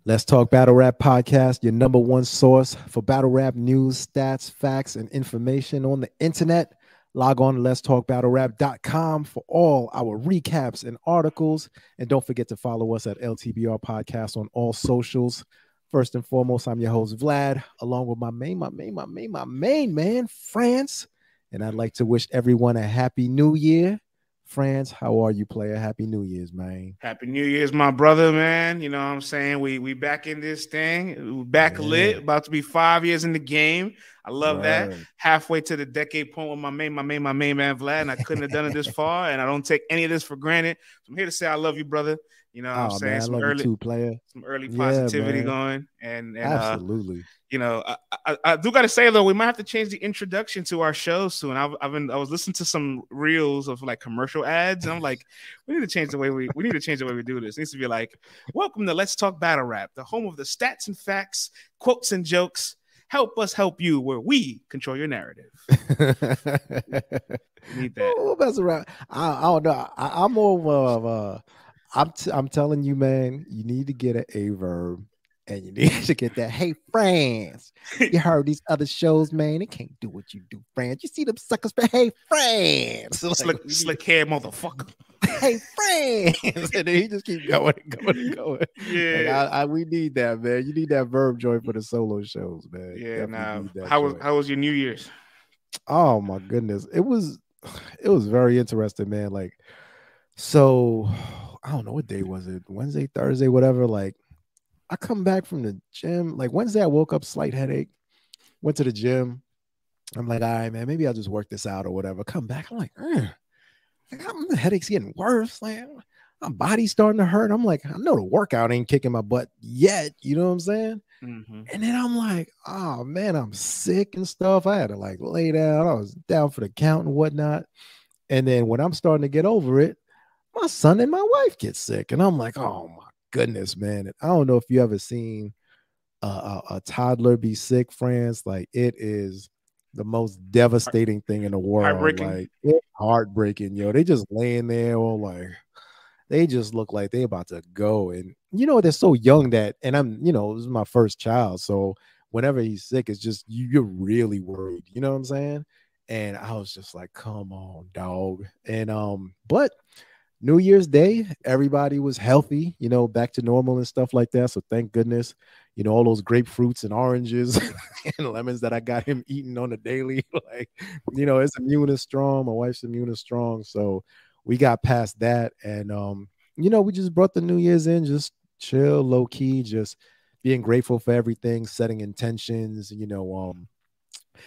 Let's Talk Battle Rap Podcast, your number one source for battle rap news, stats, facts, and information on the internet. Log on to letstalkbattlerap.com for all our recaps and articles. And don't forget to follow us at LTBR Podcast on all socials. First and foremost, I'm your host, Vlad, along with my main man, France. And I'd like to wish everyone a happy new year. France, how are you, player? Happy New Year's, man. Happy New Year's, my brother, man. You know what I'm saying? We back in this thing. We back lit. About to be 5 years in the game. I love that. Halfway to the decade point with my main man, Vlad. And I couldn't have done it this far. And I don't take any of this for granted. So I'm here to say I love you, brother. You know what I'm saying? Man, I love you too, player. Some early positivity going. And absolutely. You know, I do got to say, though, we might have to change the introduction to our show soon. I was listening to some reels of like commercial ads, and I'm like, we need to change the way we do this. It needs to be like, welcome to Let's Talk Battle Rap, the home of the stats and facts, quotes and jokes. Help us help you, where we control your narrative. Need that. Oh, that's right. I don't know. I'm more of a. I'm telling you, man, you need to get an A-verb. And you need to get that. Hey, France, you heard these other shows, man. They can't do what you do, France. You see them suckers, but hey, France. Slick hair, motherfucker. Hey, France. And then he just keep going. Yeah. Like, we need that, man. You need that verb joint for the solo shows, man. Yeah, now. How was your New Year's? Oh, my goodness. It was very interesting, man. Like, so, I don't know, what day was it? Wednesday, Thursday, whatever, like, I come back from the gym. Like Wednesday, I woke up, slight headache, went to the gym. I'm like, all right, man, maybe I'll just work this out or whatever. Come back. I'm like, the headache's getting worse. Like, my body's starting to hurt. I'm like, I know the workout ain't kicking my butt yet. You know what I'm saying? Mm-hmm. And then I'm like, oh, man, I'm sick and stuff. I had to like lay down. I was down for the count and whatnot. And then when I'm starting to get over it, my son and my wife get sick. And I'm like, oh, my goodness, man. I don't know if you ever seen a toddler be sick, France. Like, it is the most devastating thing in the world. Heartbreaking. Like, it's heartbreaking, yo. They just laying there all like, they just look like they about to go. And you know, they're so young that, and I'm, you know, this is my first child, so whenever he's sick, it's just you're really worried, you know what I'm saying? And I was just like, come on, dog. And but New Year's Day, everybody was healthy, you know, back to normal and stuff like that. So thank goodness, you know, all those grapefruits and oranges and lemons that I got him eating on a daily, like, you know, his immune is strong. My wife's immune is strong. So we got past that. And, you know, we just brought the New Year's in, just chill, low key, just being grateful for everything, setting intentions, you know,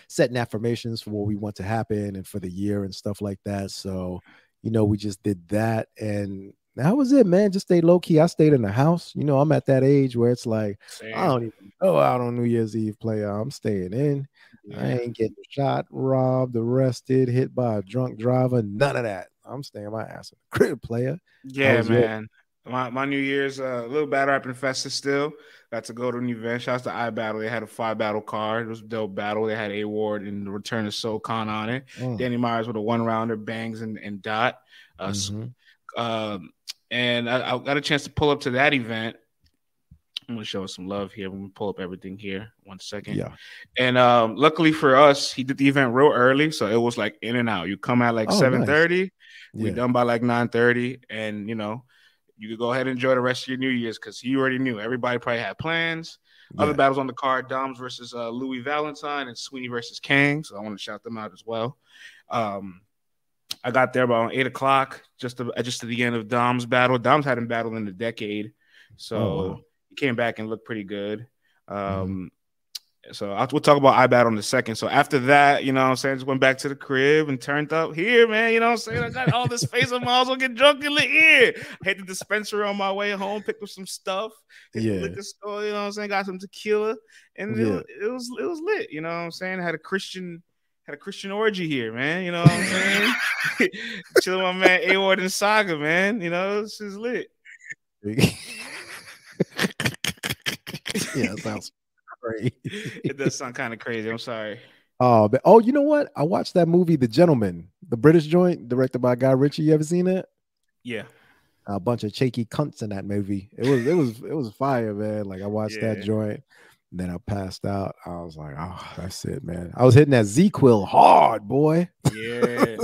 setting affirmations for what we want to happen and for the year and stuff like that. So, you know, we just did that, and that was it, man. Just stay low key. I stayed in the house. You know, I'm at that age where it's like, I don't even go out on New Year's Eve, player. I'm staying in. Yeah. I ain't getting shot, robbed, arrested, hit by a drunk driver. None of that. I'm staying my ass in the crib, player. Yeah, man. My New Year's a little battle rapping festive still. Got to go to an event. Shouts to Ibattle. They had a 5-battle card. It was a dope battle. They had A.Ward and the return of Soul Khan on it. Danny Myers with a 1-rounder, bangs and dot. And I got a chance to pull up to that event. I'm going to show us some love here. I'm going to pull up everything here. 1 second. Yeah. And luckily for us, he did the event real early. So it was like in and out. You come at like 7:30. Nice. We done by like 9:30. And, you know, you could go ahead and enjoy the rest of your New Year's because he already knew. Everybody probably had plans. Yeah. Other battles on the card, Doms versus Louis Valentine and Sweeney versus Kang. So I want to shout them out as well. I got there about 8 o'clock, just to the end of Dom's battle. Dom's hadn't battled in a decade. So he came back and looked pretty good. So we'll talk about Ibattle in a second. So after that, you know what I'm saying, just went back to the crib and turned up here, man. You know what I'm saying? I got all this space. I might as well get drunk in the ear. I hit the dispensary on my way home, picked up some stuff. Hit the liquor store, you know what I'm saying? Got some tequila. And it was lit, you know what I'm saying? I had a Christian orgy here, man. You know what I'm saying? Chilling with my man A.Ward and Saga, man. You know, this is lit. Yeah, it sounds crazy. It does sound kind of crazy. I'm sorry. Oh, you know what? I watched that movie, The Gentleman, the British joint, directed by Guy Ritchie. You ever seen that? Yeah. a bunch of shaky cunts in that movie. It was fire, man. Like I watched that joint, and then I passed out. I was like, oh, that's it, man. I was hitting that Z-Quill hard, boy. Yeah.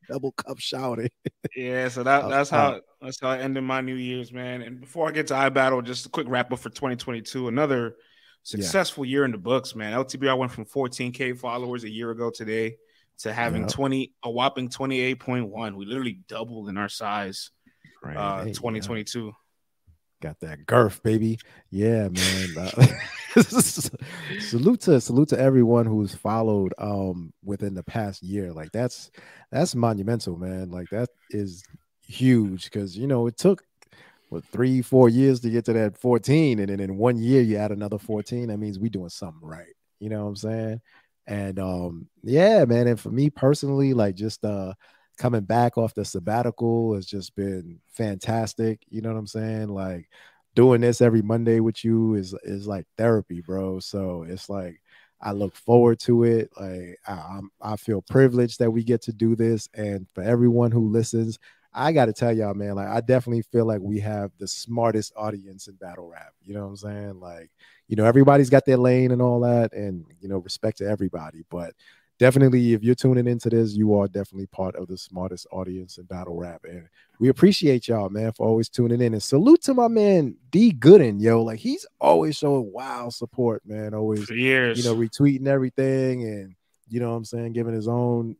Double cup shouting. Yeah, so that's how I ended my New Year's, man. And before I get to Ibattle, just a quick wrap up for 2022. Another successful year in the books, man. LTBR went from 14K followers a year ago today to having a whopping 28.1. We literally doubled in our size. 2022. Got that girth, baby. Yeah, man. Salute to everyone who's followed within the past year. Like that's monumental, man. Like that is huge because it took 3-4 years to get to that 14, and then in 1 year you add another 14. That means we're doing something right. You know what I'm saying? And yeah, man. And for me personally, like just coming back off the sabbatical has just been fantastic. You know what I'm saying? Like doing this every Monday with you is like therapy, bro. So it's like I look forward to it. Like I feel privileged that we get to do this. And for everyone who listens, I got to tell y'all, man, like I definitely feel like we have the smartest audience in battle rap. You know what I'm saying? Like, everybody's got their lane and all that, and respect to everybody. But definitely, if you're tuning into this, you are definitely part of the smartest audience in battle rap. And we appreciate y'all, man, for always tuning in. And salute to my man, D Gooden, yo. Like, he's always showing wild support, man. Always, for years. Retweeting everything and, what I'm saying, giving his own,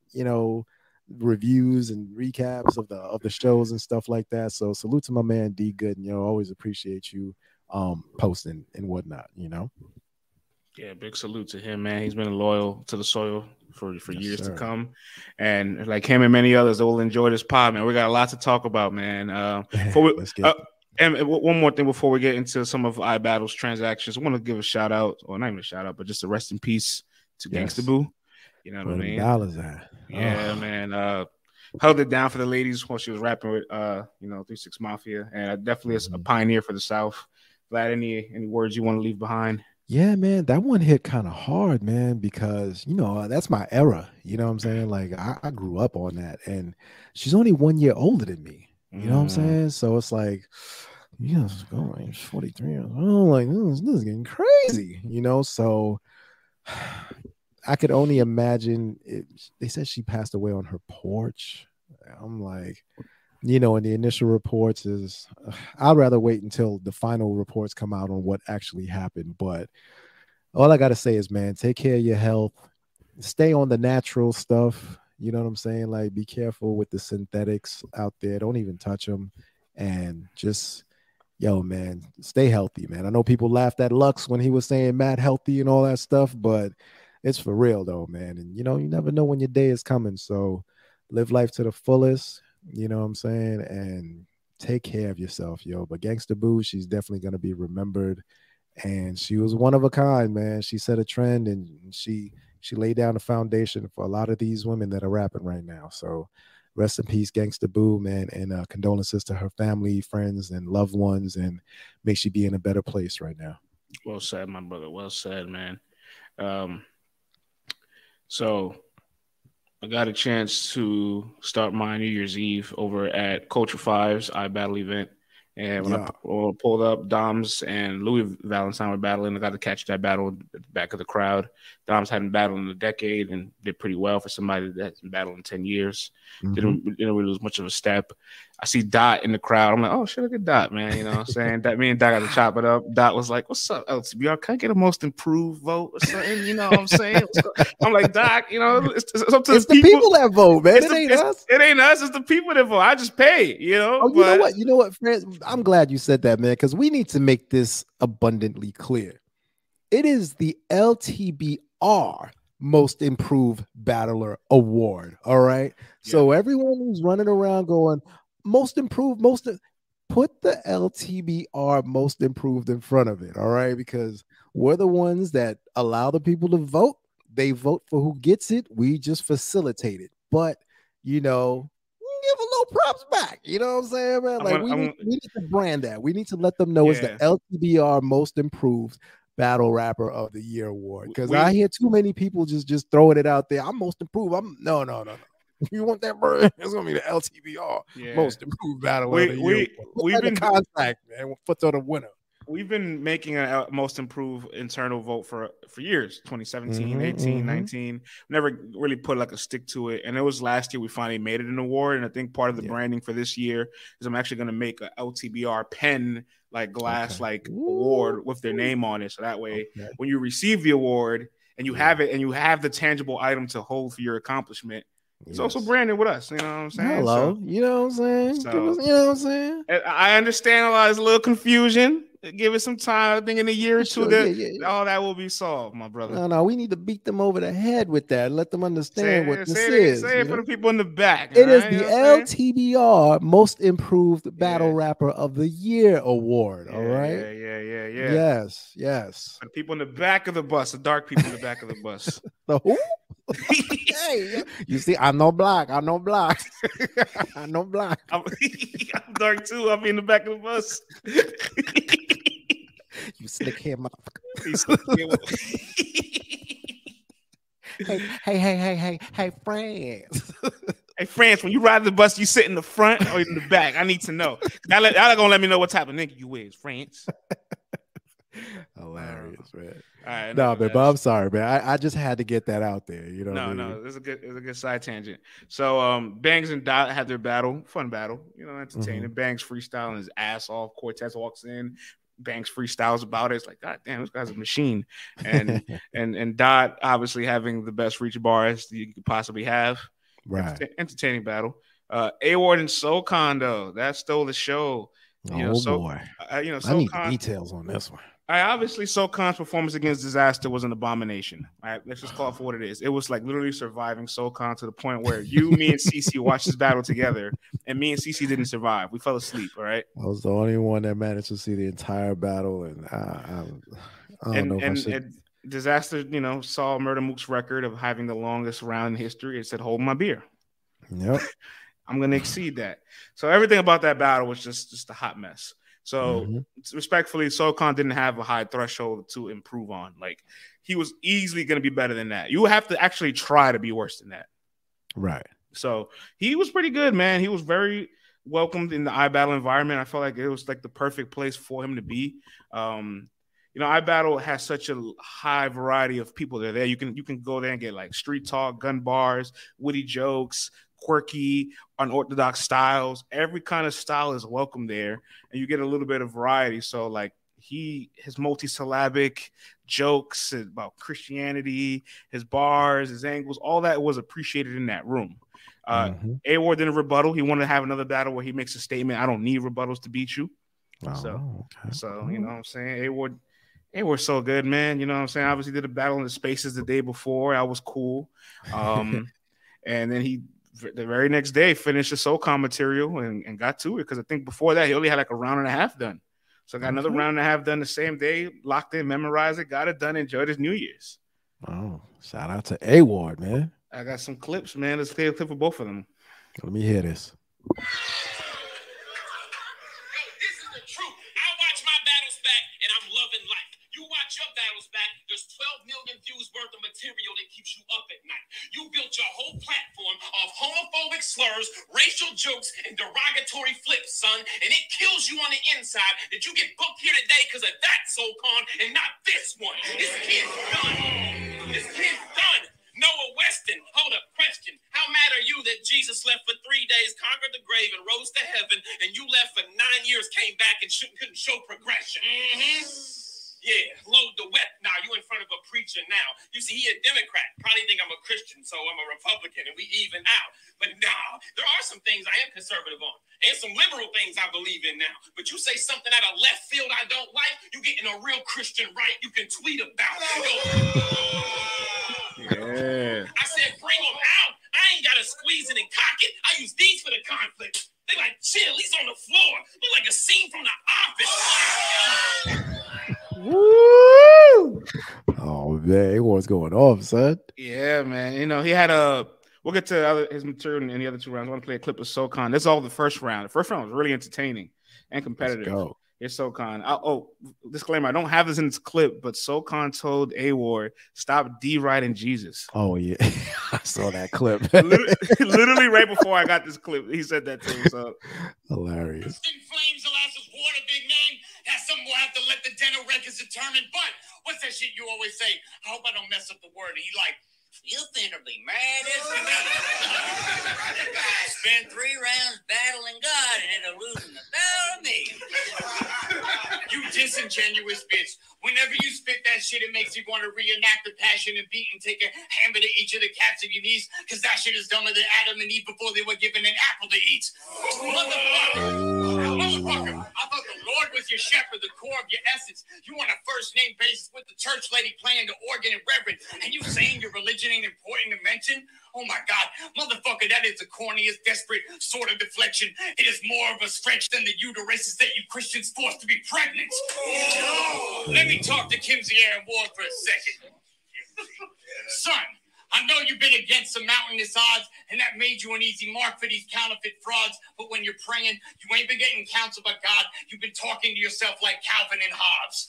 reviews and recaps of the shows and stuff like that. So salute to my man, D Gooden, yo. Always appreciate you posting and whatnot, Yeah, big salute to him, man. He's been loyal to the soil for years to come. And like him and many others that will enjoy this pod, man. We got a lot to talk about, man. And one more thing before we get into some of Ibattle's transactions, I want to give a shout out, or not even a shout out, but just a rest in peace to Gangsta Boo. You know what I mean? Yeah, man. Held it down for the ladies while she was rapping with 3-6 Mafia, and definitely is a pioneer for the South. Vlad, any words you want to leave behind? Yeah, man, that one hit kind of hard, man, because, that's my era. You know what I'm saying? Like, I grew up on that, and she's only 1 year older than me. You know what I'm saying? So it's like, she's 43 years old. Like, this is getting crazy, So I could only imagine it. They said she passed away on her porch. I'm like, in the initial reports I'd rather wait until the final reports come out on what actually happened. But all I got to say is, man, take care of your health. Stay on the natural stuff. You know what I'm saying? Like, be careful with the synthetics out there. Don't even touch them. And just, man, stay healthy, man. I know people laughed at Lux when he was saying Matt healthy and all that stuff, but it's for real, though, man. And, you never know when your day is coming. So live life to the fullest. You know what I'm saying? And take care of yourself, yo. But Gangsta Boo, she's definitely going to be remembered. And she was one of a kind, man. She set a trend, and she laid down the foundation for a lot of these women that are rapping right now. So rest in peace, Gangsta Boo, man. And condolences to her family, friends, and loved ones. And may she be in a better place right now. Well said, my brother. Well said, man. So I got a chance to start my New Year's Eve over at Culture 5's Ibattle event. And when I pulled up, Doms and Louis Valentine were battling. I got to catch that battle at the back of the crowd. Doms hadn't battled in a decade and did pretty well for somebody that's been battling 10 years. Didn't really lose much of a step. I see Dot in the crowd. I'm like, oh, shit, look at Dot, man. You know what I'm saying? Me and Dot got to chop it up. Dot was like, what's up, LTBR? Can I get a most improved vote or something? You know what I'm saying? I'm like, Doc, it's up to the people that vote, man. It ain't us. It ain't us. It's the people that vote. I just pay, Oh, you know what, friends? I'm glad you said that, man, because we need to make this abundantly clear. It is the LTBR Most Improved Battler Award. All right. Yeah. So everyone who's running around going, most improved, put the LTBR Most Improved in front of it. All right. Because we're the ones that allow the people to vote. They vote for who gets it. We just facilitate it. But, give a little props back. You know what I'm saying, man? Like, we need to brand that. We need to let them know it's the LTBR Most Improved Battle Rapper of the Year award. Because I hear too many people just throwing it out there. I'm most improved. No. You want that bird? It's gonna be the LTBR most improved battle of the year. We've been contract, man. Foot on the winner. We've been making a most improved internal vote for years, 2017, 18, 19. Never really put like a stick to it. And it was last year we finally made it an award. And I think part of the branding for this year is I'm actually going to make a LTBR pen, like glass, like award with their name on it. So that way, when you receive the award and you have it and you have the tangible item to hold for your accomplishment, it's also branded with us. You know what I'm saying? Hello. You know what I'm saying? You know what I'm saying? I understand a lot. There's a little confusion. Give it some time. I think in a year or two, all that will be solved, my brother. No, we need to beat them over the head with that. Let them understand what this is. Say it for the people in the back. It is the LTBR Most Improved Battle Rapper of the Year award. All right. Yeah. Yes. The people in the back of the bus, the dark people in the back of the bus. The who? Hey, you see, I'm no black. I'm no black. I'm no black. I'm dark too. I'll be in the back of the bus. You slick hair motherfucker. Hey, France. Hey, France, when you ride the bus, you sit in the front or in the back? I need to know. Y'all gonna let me know what type of nigga you is, France. Hilarious, man. All right, no, man, but I'm sorry, man. I just had to get that out there. You know, no, it's a good side tangent. So, Bangs and Dot had their battle, fun battle, entertaining. Bangs freestyling his ass off. Cortez walks in, Bangs freestyles about it. It's like, God damn, this guy's a machine. And and Dot obviously having the best reach bars you could possibly have. Right, entertaining battle. A.Ward and Soul Kondo that stole the show. Boy, I need the details on this one. Obviously, Soul Khan's performance against Disaster was an abomination. All right, let's just call it for what it is. It was like literally surviving Soul Khan to the point where me, and CC watched this battle together, and me and CC didn't survive. We fell asleep. All right. I was the only one that managed to see the entire battle, and I don't know if I should. And Disaster, saw Murder Mook's record of having the longest round in history. It said, "Hold my beer." Yep. I'm going to exceed that. So everything about that battle was just a hot mess. So respectfully, Soul Khan didn't have a high threshold to improve on. Like, he was easily going to be better than that. You have to actually try to be worse than that. Right. So he was pretty good, man. He was very welcomed in the iBattle environment. I felt like it was like the perfect place for him to be. iBattle has such a high variety of people that are there. You can go there and get like street talk, gun bars, witty jokes, quirky, unorthodox styles. Every kind of style is welcome there, and you get a little bit of variety. So like his multi-syllabic jokes about Christianity, his bars, his angles, all that was appreciated in that room. A.Ward didn't rebuttal. He wanted to have another battle where he makes a statement. I don't need rebuttals to beat you. So you know what I'm saying? A.Ward's so good, man. You know what I'm saying? Obviously did a battle in the Spaces the day before. That was cool. And then he the very next day finished the Soul Khan material and got to it, because I think before that he only had like a round and a half done. So I got another round and a half done the same day, locked in, memorized it, got it done, enjoyed his New Year's. Oh, shout out to A.Ward, man. I got some clips, man. Let's play a clip of both of them. Let me hear this. This is the truth. I watch my battles back and I'm loving life. You watch your battles back, there's 12 million views worth of material that keeps you up at night. You built your whole platform of homophobic slurs, racial jokes, and derogatory flips, son, and it kills you on the inside that you get booked here today because of that Soul Khan and not this one. This kid's done. This kid's done. Noah Weston, hold up, question. How mad are you that Jesus left for 3 days, conquered the grave, and rose to heaven, and you left for 9 years, came back, and couldn't show progression? Yeah, load the wet. Now you in front of a preacher now. You see, he a Democrat. Probably think I'm a Christian, so I'm a Republican, and we even out. But nah, there are some things I am conservative on, and some liberal things I believe in now. But you say something out of left field I don't like, you getting a real Christian right you can tweet about. Yeah. I said, bring them out. I ain't got to squeeze it and cock it. I use these for the conflict. They like, chill, he's on the floor. Look like a scene from The Office. Woo! Oh man, what's going on, son? Yeah, man. He had we'll get to his material in the other 2 rounds. I want to play a clip of Soul Khan. This is all the first round. The first round was really entertaining and competitive. Let's go. Here's SoCon. Disclaimer: I don't have this in this clip, but SoCon told A.Ward, "Stop deriding Jesus." Oh yeah, I saw that clip. literally right before I got this clip, he said that to him. So hilarious. Flames Alaska's water, big name. That's something we'll have to let the dental records determine. But what's that shit you always say? I hope I don't mess up the word. And he like, you finna be mad as can be. Spent 3 rounds battling God and ended up losing the battle of me. You disingenuous bitch. Whenever you spit that shit, it makes you want to reenact the passion and beat and take a hammer to each of the cats of your knees, because that shit is dumber than Adam and Eve before they were given an apple to eat. Motherfucker, I thought the Lord was your shepherd, the core of your essence. You on a first name basis with the church lady playing the organ and reverend, and you saying your religion ain't important to mention? Oh my God, motherfucker, that is the corniest, desperate sort of deflection. It is more of a stretch than the uteruses that you Christians forced to be pregnant. Let me talk to A.Ward for a second. Son, I know you've been against some mountainous odds, and that made you an easy mark for these counterfeit frauds. But when you're praying, you ain't been getting counsel by God. You've been talking to yourself like Calvin and Hobbes.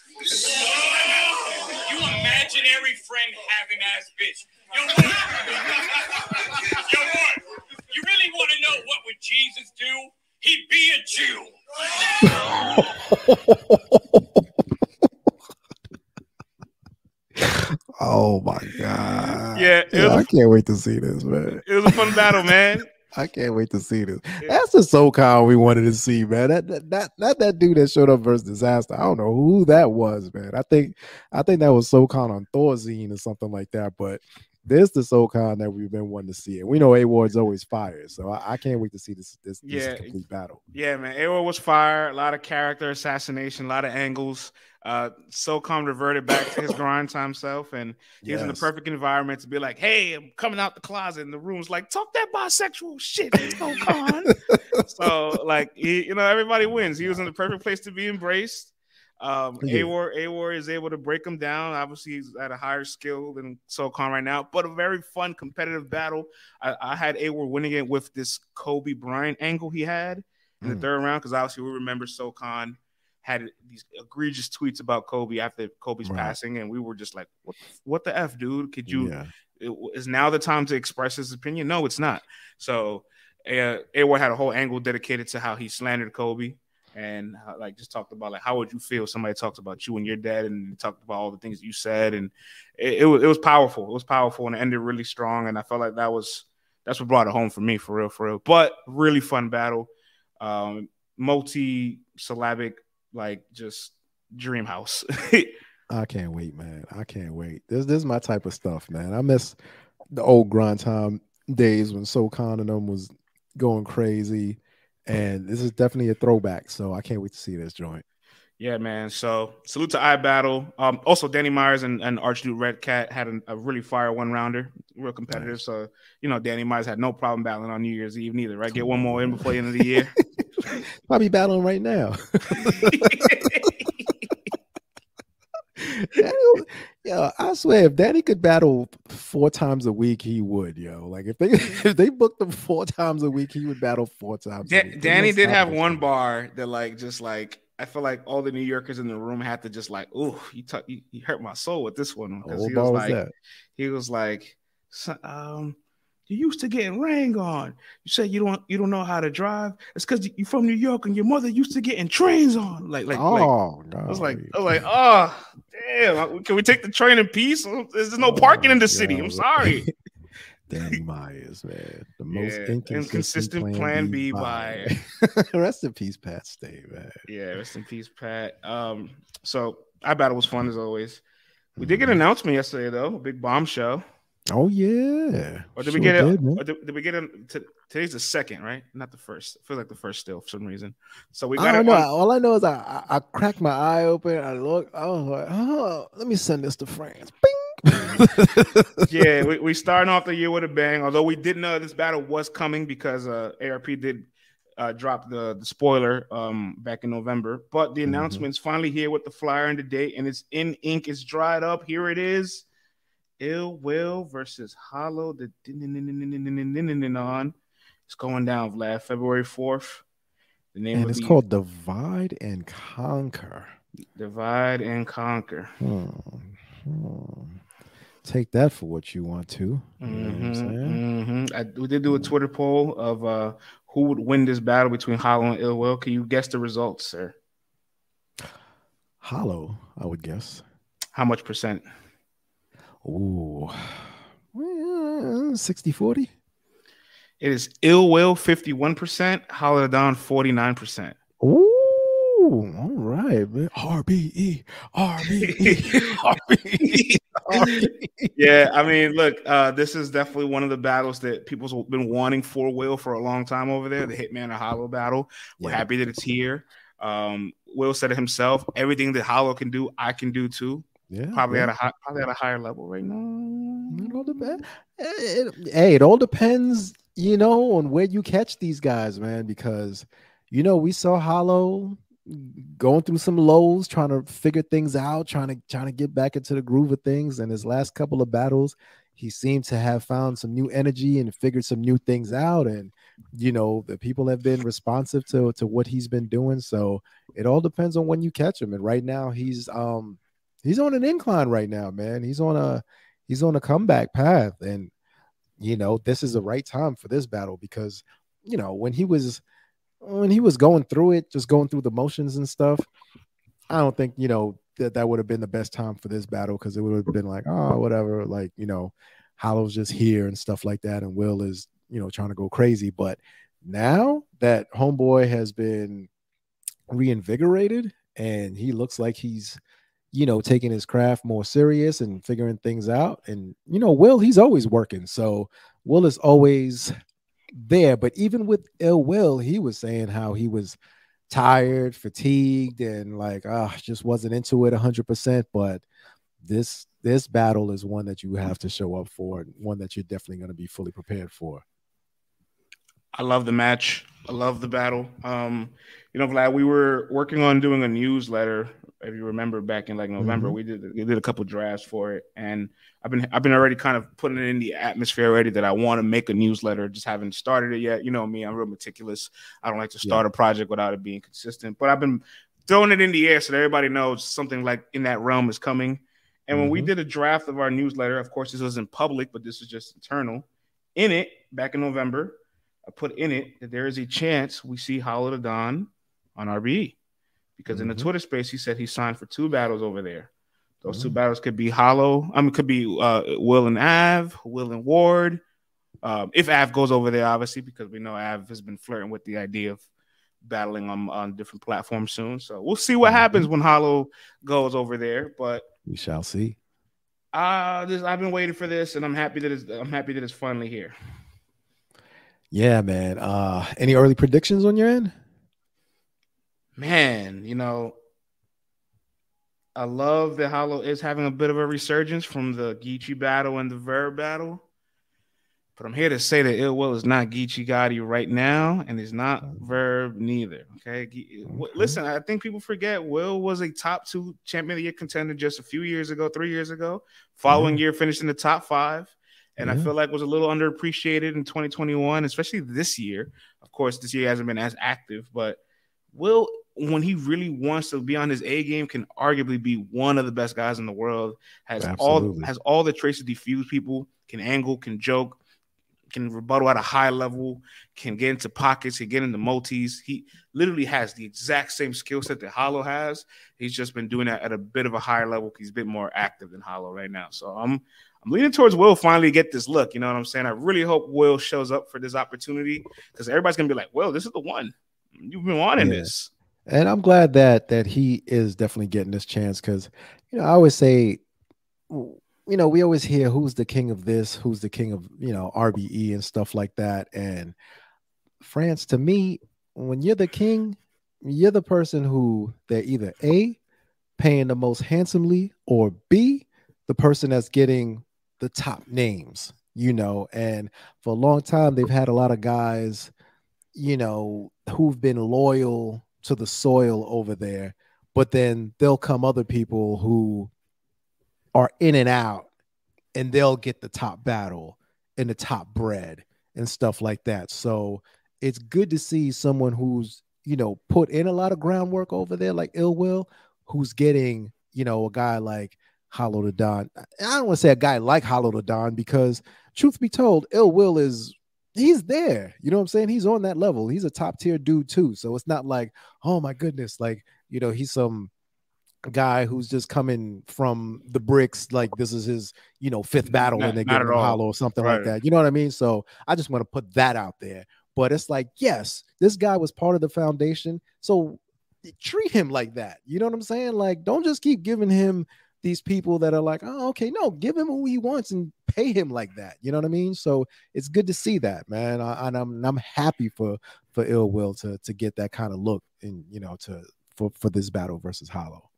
You imaginary friend having ass bitch. Yo, what? You really want to know what would Jesus do? He'd be a Jew. Oh my God. Yeah, I can't wait to see this, man. It was a fun battle, man. I can't wait to see this. That's the SoCon we wanted to see, man. That dude that showed up versus Disaster. I don't know who that was, man. I think that was SoCon on Thorzine or something like that. But this the SoCon that we've been wanting to see, and we know A.Ward's always fire. So I can't wait to see this complete battle. Yeah, man. A.Ward was fire. A lot of character assassination, a lot of angles. SoCon reverted back to his grind time self, and he was in the perfect environment to be like, "Hey, I'm coming out the closet," and the room's like, "Talk that bisexual shit, SoCon." So like, everybody wins. He was in the perfect place to be embraced. A.Ward is able to break him down. Obviously, he's at a higher skill than SoCon right now, but a very fun competitive battle. I had A.Ward winning it with this Kobe Bryant angle he had in the third round, because obviously we remember SoCon had these egregious tweets about Kobe after Kobe's passing, and we were just like, what the F, dude? Could you is now the time to express his opinion? No, it's not. So A.Ward had a whole angle dedicated to how he slandered Kobe, and just talked about how would you feel if somebody talks about you and your dad, and talked about all the things you said, and it was powerful. It was powerful, and it ended really strong, and I felt like that's what brought it home for me, for real. But really fun battle, multi-syllabic, just dream house. I can't wait, man. I can't wait. This is my type of stuff, man. I miss the old grind time days when SoCon and them was going crazy, and this is definitely a throwback. So I can't wait to see this joint. Yeah, man. So salute to Ibattle. Also, Danny Myers and Archduke Red Cat had a really fire 1-rounder, real competitive. Nice. So Danny Myers had no problem battling on New Year's Eve neither, right? Get one more in before the end of the year. Probably battling right now. I swear, if Danny could battle 4 times a week, he would, Like if they booked him 4 times a week, he would battle 4 times a week. Danny did have one bar that I feel like all the New Yorkers in the room had to just "Ooh, you hurt my soul with this one," because he was like, "You used to getting rang on. You said you don't know how to drive. It's because you're from New York and your mother used to getting trains on." I was like, oh damn! Can we take the train in peace? There's no parking in the city. I'm sorry. Danny Myers, man, the most inconsistent plan B by. Rest in peace, Pat Stay, man. Yeah, rest in peace, Pat. So Ibattle was fun as always. We did get an announcement yesterday, though, a big bombshell. Oh yeah. Or did we get it? Or did we get it? Today's the second, right? Not the first. I feel like the first still for some reason. So we got. I don't know. All I know is I cracked my eye open. I look. I was like, oh, let me send this to France. Bing. Yeah, we starting off the year with a bang. Although we didn't know this battle was coming because ARP did drop the spoiler back in November. But the announcement's finally here with the flyer and the date, and it's in ink. It's dried up. Here it is. Ill Will versus Hollow. It's going down, Vlad, February 4th. The name and it's called Divide and Conquer. Divide and Conquer. Take that for what you want to. You know what I'm saying? We did do a Twitter poll of who would win this battle between Hollow and Ill Will. Can you guess the results, sir? Hollow, I would guess. How much percent? Ooh, 60-40. It is Ill Will 51%, Hollow the Don 49%. Ooh, all right, man. RBE. Yeah, I mean, look, this is definitely one of the battles that people's been wanting for Will for a long time over there. The Hitman and Hollow battle. We're happy that it's here. Will said it himself. Everything that Hollow can do, I can do too. Yeah, probably at a higher level right now. It all depends. Hey, it all depends, on where you catch these guys, man. Because we saw Hollow going through some lows, trying to figure things out, trying to get back into the groove of things. And his last couple of battles, he seemed to have found some new energy and figured some new things out. And the people have been responsive to what he's been doing. So it all depends on when you catch him. And right now he's on an incline right now, man. He's on a comeback path. And this is the right time for this battle because when he was going through it, just going through the motions and stuff, I don't think that would have been the best time for this battle, because it would have been like, oh, whatever, like Hollow's just here and stuff like that, and Will is trying to go crazy. But now that homeboy has been reinvigorated and he looks like he's taking his craft more serious and figuring things out. And Will, he's always working, so Will is always there. But even with Ill Will, he was saying how he was tired, fatigued, and like just wasn't into it 100%. But this battle is one that you have to show up for, one that you're definitely going to be fully prepared for. I love the match. I love the battle. Vlad, we were working on doing a newsletter. If you remember back in like November, we did a couple drafts for it, and I've been already kind of putting it in the atmosphere already that I want to make a newsletter. Just haven't started it yet. You know me, I'm real meticulous. I don't like to start a project without it being consistent. But I've been throwing it in the air so that everybody knows something like in that realm is coming. And when we did a draft of our newsletter, of course, this wasn't public, but this was just internal. In it, back in November, I put in it that there is a chance we see Hollow the Don on RBE. Because in the Twitter space, he said he signed for 2 battles over there. Those 2 battles could be could be Will and Av, Will and Ward. If Av goes over there, obviously, because we know Av has been flirting with the idea of battling on different platforms soon. So we'll see what happens when Hollow goes over there. But we shall see. I've been waiting for this, and I'm happy that it's finally here. Yeah, man. Any early predictions on your end? Man, I love that Hollow is having a bit of a resurgence from the Geechee battle and the Verb battle. But I'm here to say that Ill Will is not Geechee Gotti right now, and is not Verb neither. Okay? Listen, I think people forget Will was a top 2 champion of the year contender just a few years ago, 3 years ago. Following year, finished in the top 5. And I feel like was a little underappreciated in 2021, especially this year. Of course, this year hasn't been as active, but Will, when he really wants to be on his A game, can arguably be one of the best guys in the world. Has all the traits to defuse people, can angle, can joke, can rebuttal at a high level, can get into pockets, can get into multis. He literally has the exact same skill set that Hollow has. He's just been doing that at a bit of a higher level. He's a bit more active than Hollow right now. So I'm leaning towards Will finally get this look. You know what I'm saying? I really hope Will shows up for this opportunity, because everybody's going to be like, well, this is the one. You've been wanting this. And I'm glad that he is definitely getting this chance, because, I always say, we always hear who's the king of this, who's the king of, RBE and stuff like that. And France, to me, when you're the king, you're the person who they're either A, paying the most handsomely, or B, the person that's getting the top names, and for a long time, they've had a lot of guys, who've been loyal to the soil over there, but then there'll come other people who are in and out, and they'll get the top battle and the top bread and stuff like that. So it's good to see someone who's put in a lot of groundwork over there, like Ill Will, who's getting, a guy like Hollow the Don. I don't want to say a guy like Hollow the Don, because truth be told, Ill Will he's there. You know what I'm saying? He's on that level. He's a top tier dude too. So it's not like, oh my goodness, like, he's some guy who's just coming from the bricks, like this is his fifth battle and they're giving him Hollow or something like that. You know what I mean? So I just want to put that out there. But it's like, yes, this guy was part of the foundation, so treat him like that. You know what I'm saying? Like, don't just keep giving him these people that are like, oh, okay, no, give him who he wants and pay him like that. You know what I mean? So it's good to see that, man. And I'm happy for Ill Will to get that kind of look, and for this battle versus Hollow.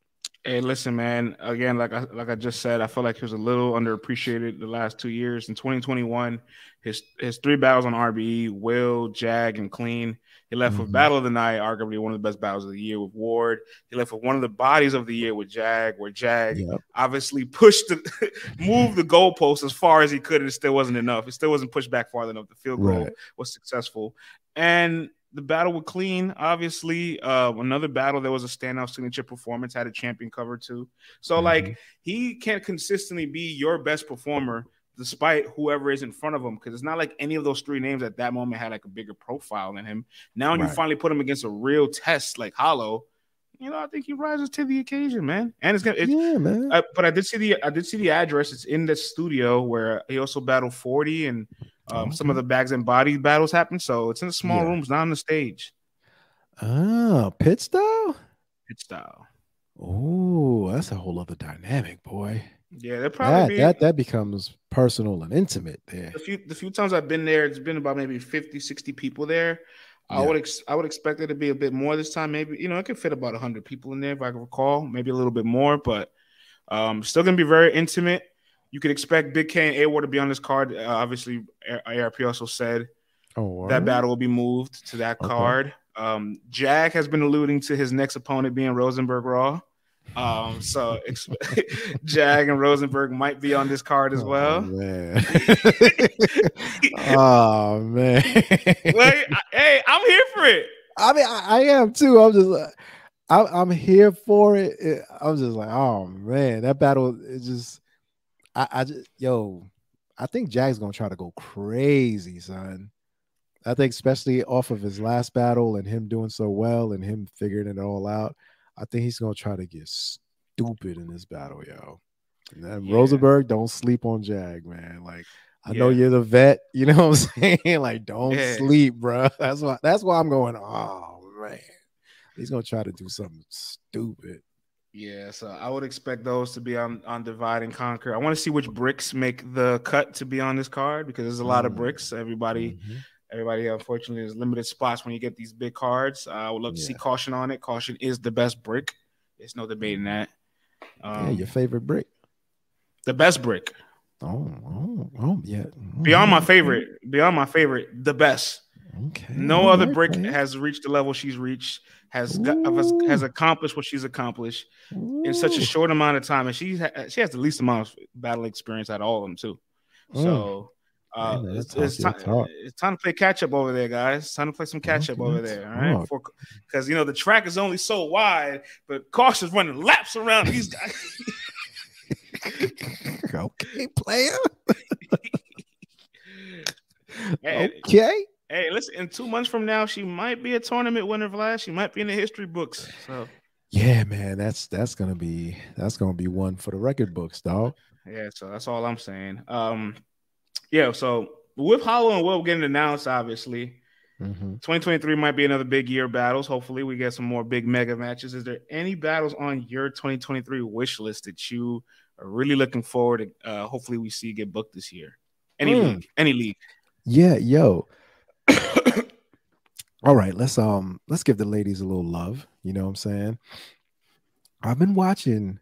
Hey, listen, man. Again, like I just said, I feel like he was a little underappreciated the last 2 years. In 2021, his 3 battles on RBE, Will, Jag, and Clean. He left with Battle of the Night, arguably one of the best battles of the year with Ward. He left with one of the bodies of the year with Jag, where Jag obviously moved the goalpost as far as he could, and it still wasn't enough. It still wasn't pushed back far enough. The field goal was successful. And the battle with Clean, obviously, another battle that was a standout signature performance, had a champion cover too. So, like, he can't consistently be your best performer despite whoever is in front of him, because it's not like any of those 3 names at that moment had like a bigger profile than him. Now, when you finally put him against a real test like Hollow, I think he rises to the occasion, man. And man. But I did see the address. It's in the studio where he also battled 40 and. Some of the bags and body battles happen, so it's in the small rooms, not on the stage. Oh, pit style? Pit style. Oh, that's a whole other dynamic, boy. Yeah, they're probably that becomes personal and intimate there. The few times I've been there, it's been about maybe 50, 60 people there. I would expect it to be a bit more this time. Maybe, it could fit about 100 people in there, if I can recall, maybe a little bit more, but still going to be very intimate. You could expect Big K and A.Ward to be on this card. Obviously, ARP also said that battle will be moved to that card. Jag has been alluding to his next opponent being Rosenberg Raw. So Jag and Rosenberg might be on this card as well. Man. Oh, man. Wait, hey, I'm here for it. I mean, I am too. I'm just I'm here for it. I'm just like, oh, man, that battle is just... I think Jag's gonna try to go crazy, son. I think especially off of his last battle and him doing so well and him figuring it all out, I think he's gonna try to get stupid in this battle, yo. And then Rosenberg, don't sleep on Jag, man. Like, I know you're the vet, you know what I'm saying? Like, don't sleep, bro. That's why I'm going, oh man. He's gonna try to do something stupid. Yeah, so I would expect those to be on Divide and Conquer. I want to see which bricks make the cut to be on this card, because there's a lot of bricks. Everybody, unfortunately, there's limited spots when you get these big cards. I would love to see Caution on it. Caution is the best brick. There's no debating that. Your favorite brick? The best brick. Oh, yeah. Beyond my favorite, the best. Okay. No other brick has reached the level she's reached, has accomplished what she's accomplished in such a short amount of time, and she has the least amount of battle experience out of all of them too. So it's time to play catch up over there, guys. It's time to play some catch up over there, all right? Because the track is only so wide, but Caution's running laps around these guys. Okay, player. Okay. Hey, listen, in 2 months from now, she might be a tournament winner, Vlad. She might be in the history books. So yeah, man, that's gonna be one for the record books, dog. Yeah, so that's all I'm saying. So with Hollow and Will getting announced, obviously, 2023 might be another big year of battles. Hopefully, we get some more big mega matches. Is there any battles on your 2023 wish list that you are really looking forward to? Hopefully, we see get booked this year. Any league. Yeah, yo. All right, let's give the ladies a little love. You know what I'm saying? I've been watching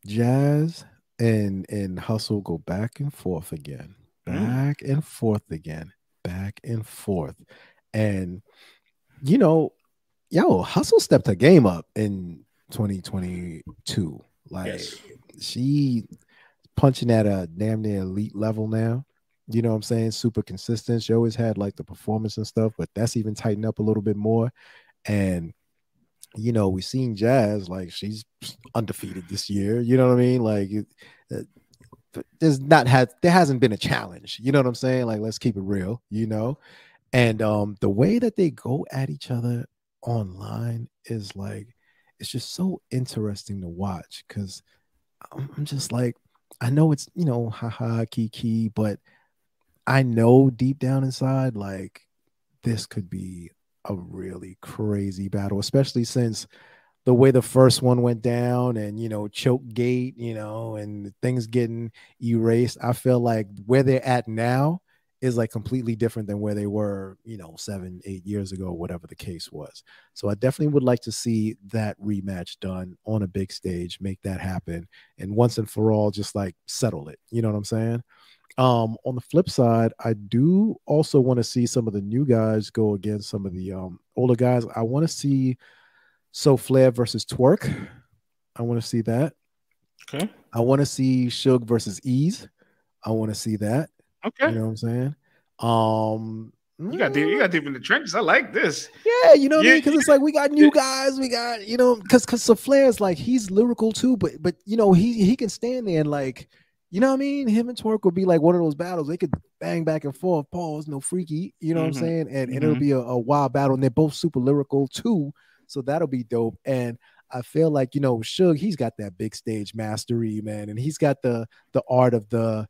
Jazz and Hustle go back and forth again. And Hustle stepped her game up in 2022. Like, she punching at a damn near elite level now. You know what I'm saying? Super consistent. She always had like the performance and stuff, but that's even tightened up a little bit more. And you know, we've seen Jazz, like, she's undefeated this year. You know what I mean? Like, there hasn't been a challenge. You know what I'm saying? Like, let's keep it real. You know, and the way that they go at each other online is like, it's just so interesting to watch, because I'm just like, I know it's, you know, haha, kiki, but I know deep down inside, like, this could be a really crazy battle, especially since the way the first one went down, and, you know, choke gate, you know, and things getting erased. I feel like where they're at now is like completely different than where they were, you know, 7, 8 years ago, whatever the case was. So I definitely would like to see that rematch done on a big stage, make that happen, and once and for all, just like settle it. You know what I'm saying? On the flip side, I do also want to see some of the new guys go against some of the older guys. I want to see Flair versus Twerk. I want to see that. Okay. I want to see Suge versus Eyez. I want to see that. Okay. You know what I'm saying? You got deep in the trenches. I like this. Yeah, you know what I mean? Because it's like we got new guys. We got, you know, because Flair is like, he's lyrical too, but you know, he can stand there and, like, you know what I mean? Him and Twerk will be like one of those battles. They could bang back and forth, pause, no freaky. You know what I'm saying? And it'll be a wild battle. And they're both super lyrical too. So that'll be dope. And I feel like, you know, Suge, he's got that big stage mastery, man. And he's got the art of the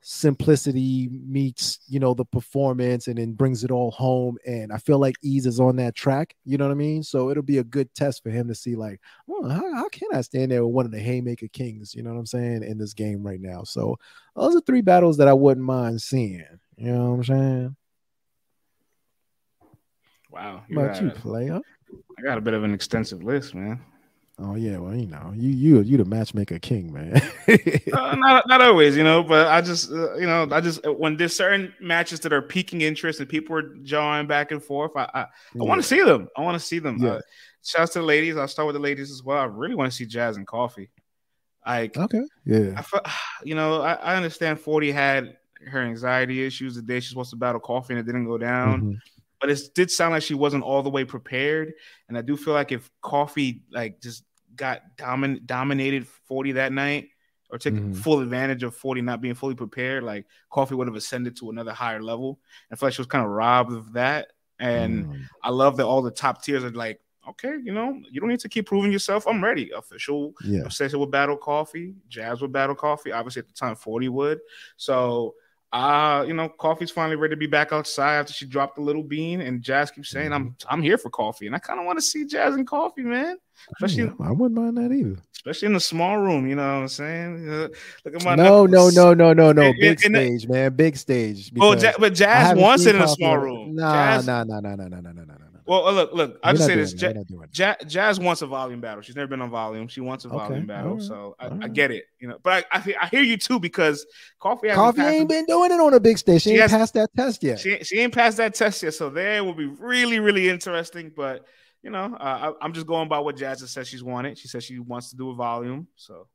simplicity meets, you know, the performance, and then brings it all home. And I feel like Eyez is on that track. You know what I mean? So it'll be a good test for him to see, like, oh, how can I stand there with one of the haymaker kings, you know what I'm saying, in this game right now? So those are 3 battles that I wouldn't mind seeing. You know what I'm saying? Wow. How about you, player? I got a bit of an extensive list, man. Oh yeah, well, you know, you the matchmaker king, man. Not always, you know, but I just when there's certain matches that are piquing interest and people are jawing back and forth, I want to see them. I want to see them. Yeah. Shouts to the ladies. I'll start with the ladies as well. I really want to see Jazz and Coffee. Like, okay, yeah. I understand 40 had her anxiety issues the day she's supposed to battle Coffee and it didn't go down. But it did sound like she wasn't all the way prepared. And I do feel like if Coffee, like, just got dominated 40 that night, or took full advantage of 40 not being fully prepared, like, Coffee would have ascended to another higher level. I feel like she was kind of robbed of that. And I love that all the top tiers are like, okay, you know, you don't need to keep proving yourself. I'm ready. Official obsession with battle Coffee. Jazz would battle Coffee. Obviously, at the time, 40 would. So, you know, Coffee's finally ready to be back outside after she dropped the little bean, and Jazz keeps saying, I'm here for Coffee. And I kind of want to see Jazz and Coffee, man. Especially, I wouldn't mind that either. Especially in the small room, you know what I'm saying? Look at my no. Big stage, man. Big stage. But Jazz wants it in a small room. No. Well, look. I'll just say this: Jazz wants a volume battle. She's never been on volume. She wants a volume battle, so I get it, you know. But I hear you too, because Coffee ain't been doing it on a big stage. She ain't passed that test yet. She ain't passed that test yet, so there will be really, really interesting. But you know, I'm just going by what Jazz says she's wanted. She says she wants to do a volume, so.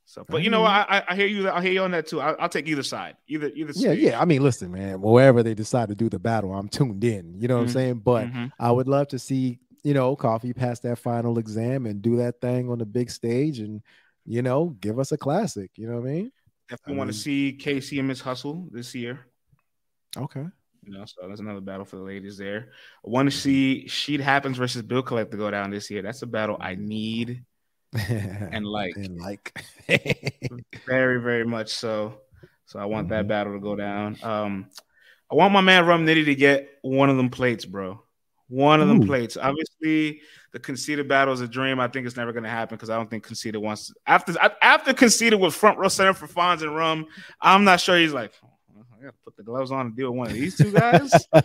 So, but you know, I hear you. I hear you on that too. I'll take either side, either. Yeah. I mean, listen, man. Wherever they decide to do the battle, I'm tuned in. You know what I'm saying? But I would love to see, you know, Coffee pass that final exam and do that thing on the big stage, and, you know, give us a classic. You know what I mean? Definitely want to see Casey and Miss Hustle this year. Okay. You know, so that's another battle for the ladies there. I want to see Sheet Happens versus Bill Collector go down this year. That's a battle I need. and like very, very much so. So I want that battle to go down. I want my man Rum Nitty to get one of them plates, bro. One of them plates. Obviously, the Conceited battle is a dream. I think it's never going to happen, because I don't think Conceited wants to. After Conceited was front row center for Fonz and Rum, I'm not sure he's like, I got to put the gloves on and deal with one of these two guys. I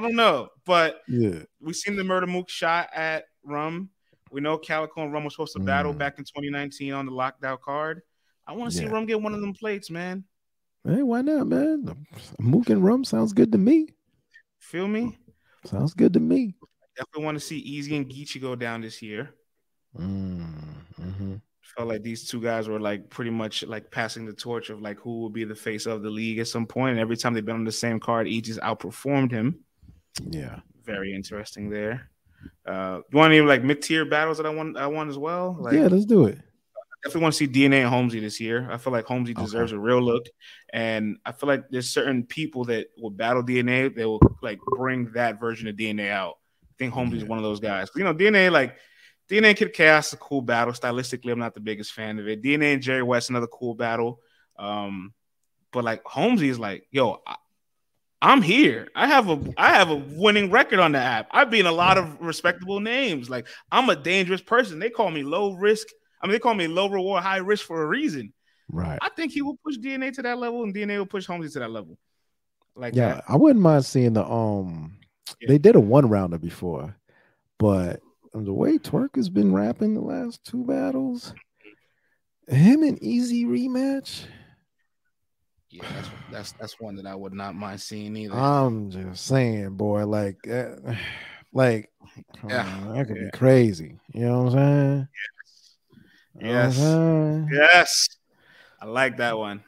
don't know. But we seen the Murder Mook shot at Rum. We know Calico and Rum were supposed to battle back in 2019 on the lockdown card. I want to see Rum get one of them plates, man. Hey, why not, man? Mook and Rum sounds good to me. Feel me? Sounds good to me. Definitely want to see Eazy and Geechee go down this year. felt like these two guys were like pretty much like passing the torch of like who will be the face of the league at some point. And every time they've been on the same card, Eazy's outperformed him. Yeah, very interesting there. You want any like mid-tier battles that I want as well? Like, yeah, let's do it. I definitely want to see DNA and Holmesy this year. I feel like Holmesy deserves a real look, and I feel like there's certain people that will battle DNA. They will like bring that version of DNA out. I think Holmesy is one of those guys. You know, DNA and Kid Chaos is a cool battle. Stylistically, I'm not the biggest fan of it. DNA and Jerry West, another cool battle. But like Holmesy is like, yo, I'm here. I have a winning record on the app. I've been a lot of respectable names. Like, I'm a dangerous person. They call me low risk. I mean, they call me low reward, high risk for a reason. Right. I think he will push DNA to that level, and DNA will push Holmesy to that level. Like, yeah, I wouldn't mind seeing the They did a 1-rounder before, but the way Twerk has been rapping the last 2 battles, him and Eazy rematch. Yeah, that's one that I would not mind seeing either. I'm just saying, boy, like that could be crazy. You know what I'm saying? Yes. I like that one.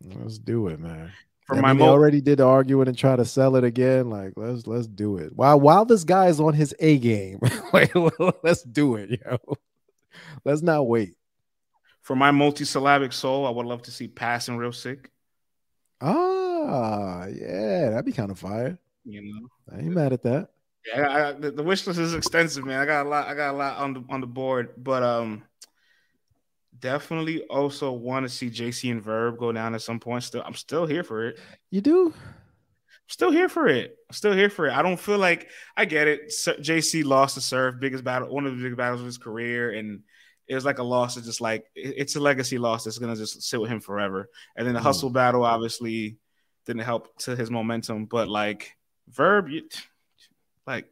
Let's do it, man. They already did the argument and try to sell it again. Like, let's do it. While this guy is on his A game, let's do it, yo. Let's not wait. For my multisyllabic soul, I would love to see Passing real sick. Ah, yeah, that'd be kind of fire. You know, I ain't mad at that. Yeah, the wish list is extensive, man. I got a lot on the board, but definitely also want to see JC and Verb go down at some point. I'm still here for it. You do? I'm still here for it. I don't feel like I get it. JC lost to Surf, one of the biggest battles of his career, and it was like a loss. It's just like it's a legacy loss that's gonna just sit with him forever. And then the hustle battle obviously didn't help to his momentum, but like Verb, I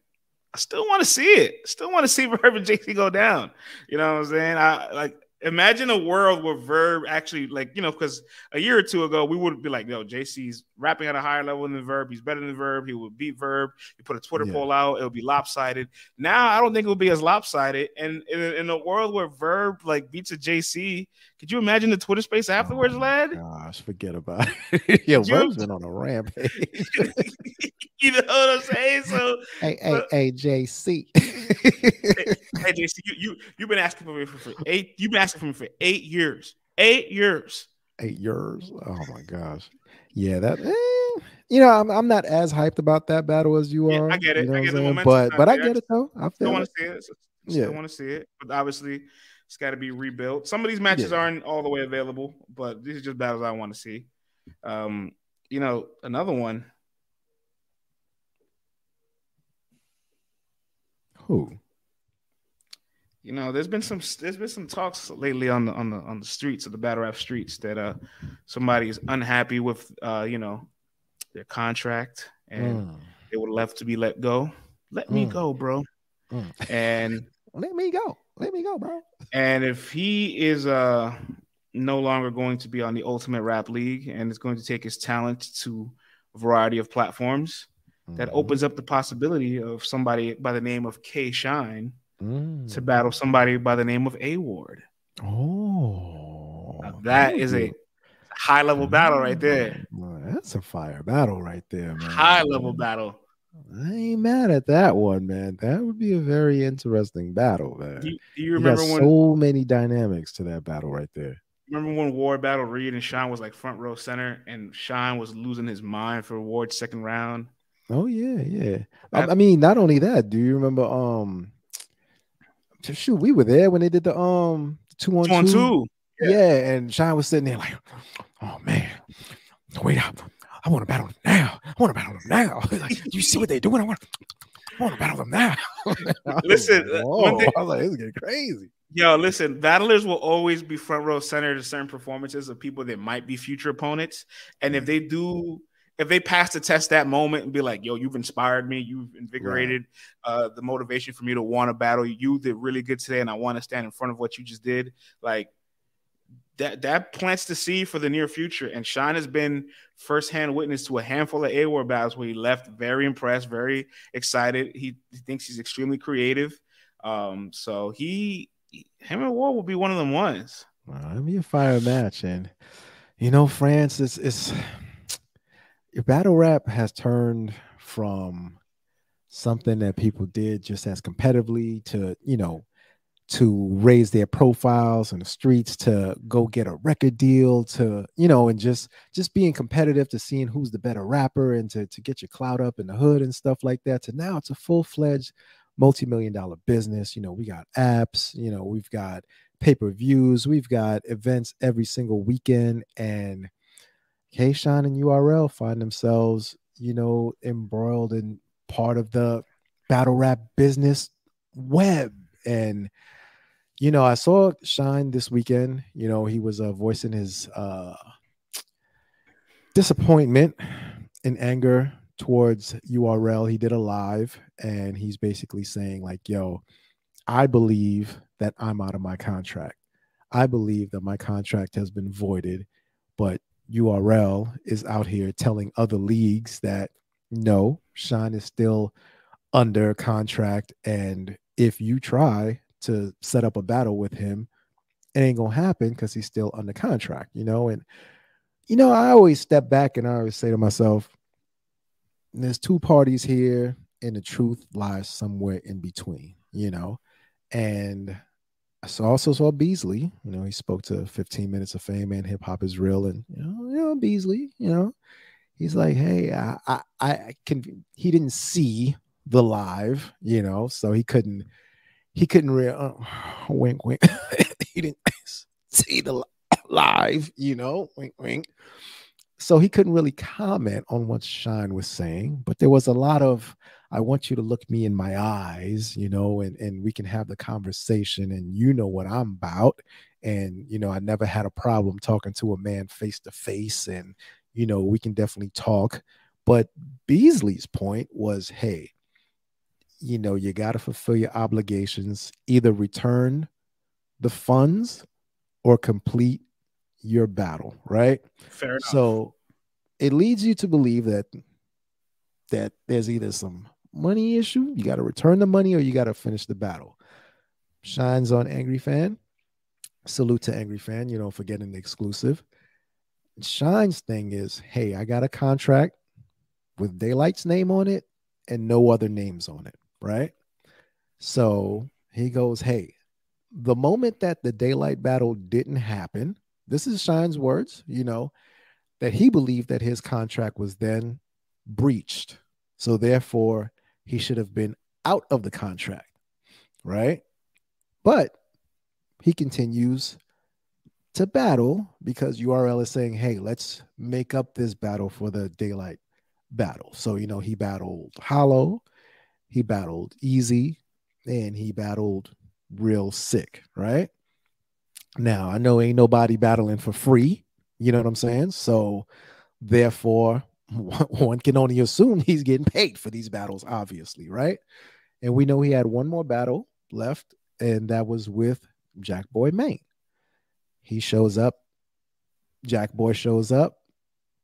still want to see it. Still want to see Verb and JC go down. You know what I'm saying? I like imagine a world where Verb actually, like, you know, because a year or two ago, we would be like, yo, JC's rapping at a higher level than Verb. He's better than Verb. He would beat Verb. You put a Twitter poll out, it would be lopsided. Now, I don't think it would be as lopsided. And in a world where Verb, like, beats a JC, could you imagine the Twitter space afterwards, lad? Gosh, forget about it. Yo, Verb's been on a rampage. You know what I'm saying? So, hey, JC. hey, JC, you've been asking for me for 8. You've been asking for me for 8 years. 8 years. 8 years. Oh my gosh. Yeah, that. You know, I'm not as hyped about that battle as you are. I get it. You know I get the momentum, but I get it though. I still want to see it. Still want to see it, but obviously it's got to be rebuilt. Some of these matches aren't all the way available, but these are just battles I want to see. You know, another one. Who? You know, there's been some talks lately on the streets of the battle rap streets that somebody is unhappy with you know, their contract and they would love to be let go. Let me go, bro. And let me go, bro. And if he is no longer going to be on the Ultimate Rap League and is going to take his talent to a variety of platforms, that opens up the possibility of somebody by the name of K Shine to battle somebody by the name of A.Ward. Now, that is a high level battle right there. Well, that's a fire battle right there, man. High level battle. I ain't mad at that one, man. That would be a very interesting battle, man. Do you remember when so many dynamics to that battle right there? Remember when Ward battled Reed and Shine was like front row center and Shine was losing his mind for Ward's second round? Oh yeah. I mean, not only that. Do you remember? Shoot, we were there when they did the 2-on-2. Yeah, and Shine was sitting there like, oh man, wait up. I want to battle them now. Like, you see what they're doing? I want to battle them now. Listen, I was like, it's getting crazy. Yo, listen, battlers will always be front row center to certain performances of people that might be future opponents. And if they pass the test that moment and be like, yo, you've inspired me, you've invigorated the motivation for me to want to battle. You did really good today, and I want to stand in front of what you just did. Like, that plants the seed for the near future. And Shine has been firsthand witness to a handful of A.Ward battles where he left very impressed, very excited. He thinks he's extremely creative. So he him and Ward will be one of them ones. It'll be a fire match, and France, it's your battle rap has turned from something that people did just as competitively to raise their profiles in the streets, to go get a record deal, to and just being competitive, to seeing who's the better rapper, and to get your clout up in the hood and stuff like that, to now it's a full-fledged multi-million-dollar business. We got apps, we've got pay-per-views, we've got events every single weekend, and K-Shine and URL find themselves embroiled in part of the battle rap business web. And I saw Shine this weekend. He was voicing his disappointment and anger towards URL. He did a live, and he's basically saying like, yo, I believe that I'm out of my contract. I believe that my contract has been voided, but URL is out here telling other leagues that no, Shine is still under contract, and if you try to set up a battle with him, it ain't gonna happen because he's still under contract, and I always step back and I always say to myself, there's two parties here and the truth lies somewhere in between, and I also saw Beasley. He spoke to 15 Minutes of Fame and Hip Hop is Real, and Beasley, he's like, hey, I can. He didn't see the live, so he couldn't wink, wink. He didn't see the live, wink, wink. So he couldn't really comment on what Shine was saying, but there was a lot of, I want you to look me in my eyes, and we can have the conversation, and you know what I'm about. And, I never had a problem talking to a man face to face, and, we can definitely talk. But Beasley's point was, hey, you got to fulfill your obligations, either return the funds or complete your battle, right? Fair enough. So it leads you to believe that there's either some money issue, you got to return the money, or you got to finish the battle. Shine's on Angry Fan. Salute to Angry Fan, for getting the exclusive. Shine's thing is, hey, I got a contract with Daylight's name on it and no other names on it, right? So he goes, hey, the moment that the Daylight battle didn't happen, this is Shine's words, that he believed that his contract was then breached. So therefore, he should have been out of the contract, right? But he continues to battle because URL is saying, hey, let's make up this battle for the Daylight battle. So, he battled Hollow, he battled Eazy, and he battled Real Sick, right? Now, I know ain't nobody battling for free, you know what I'm saying? So, therefore, one can only assume he's getting paid for these battles, obviously, right? And we know he had one more battle left, and that was with Jack Boy Maine. He shows up. Jack Boy shows up.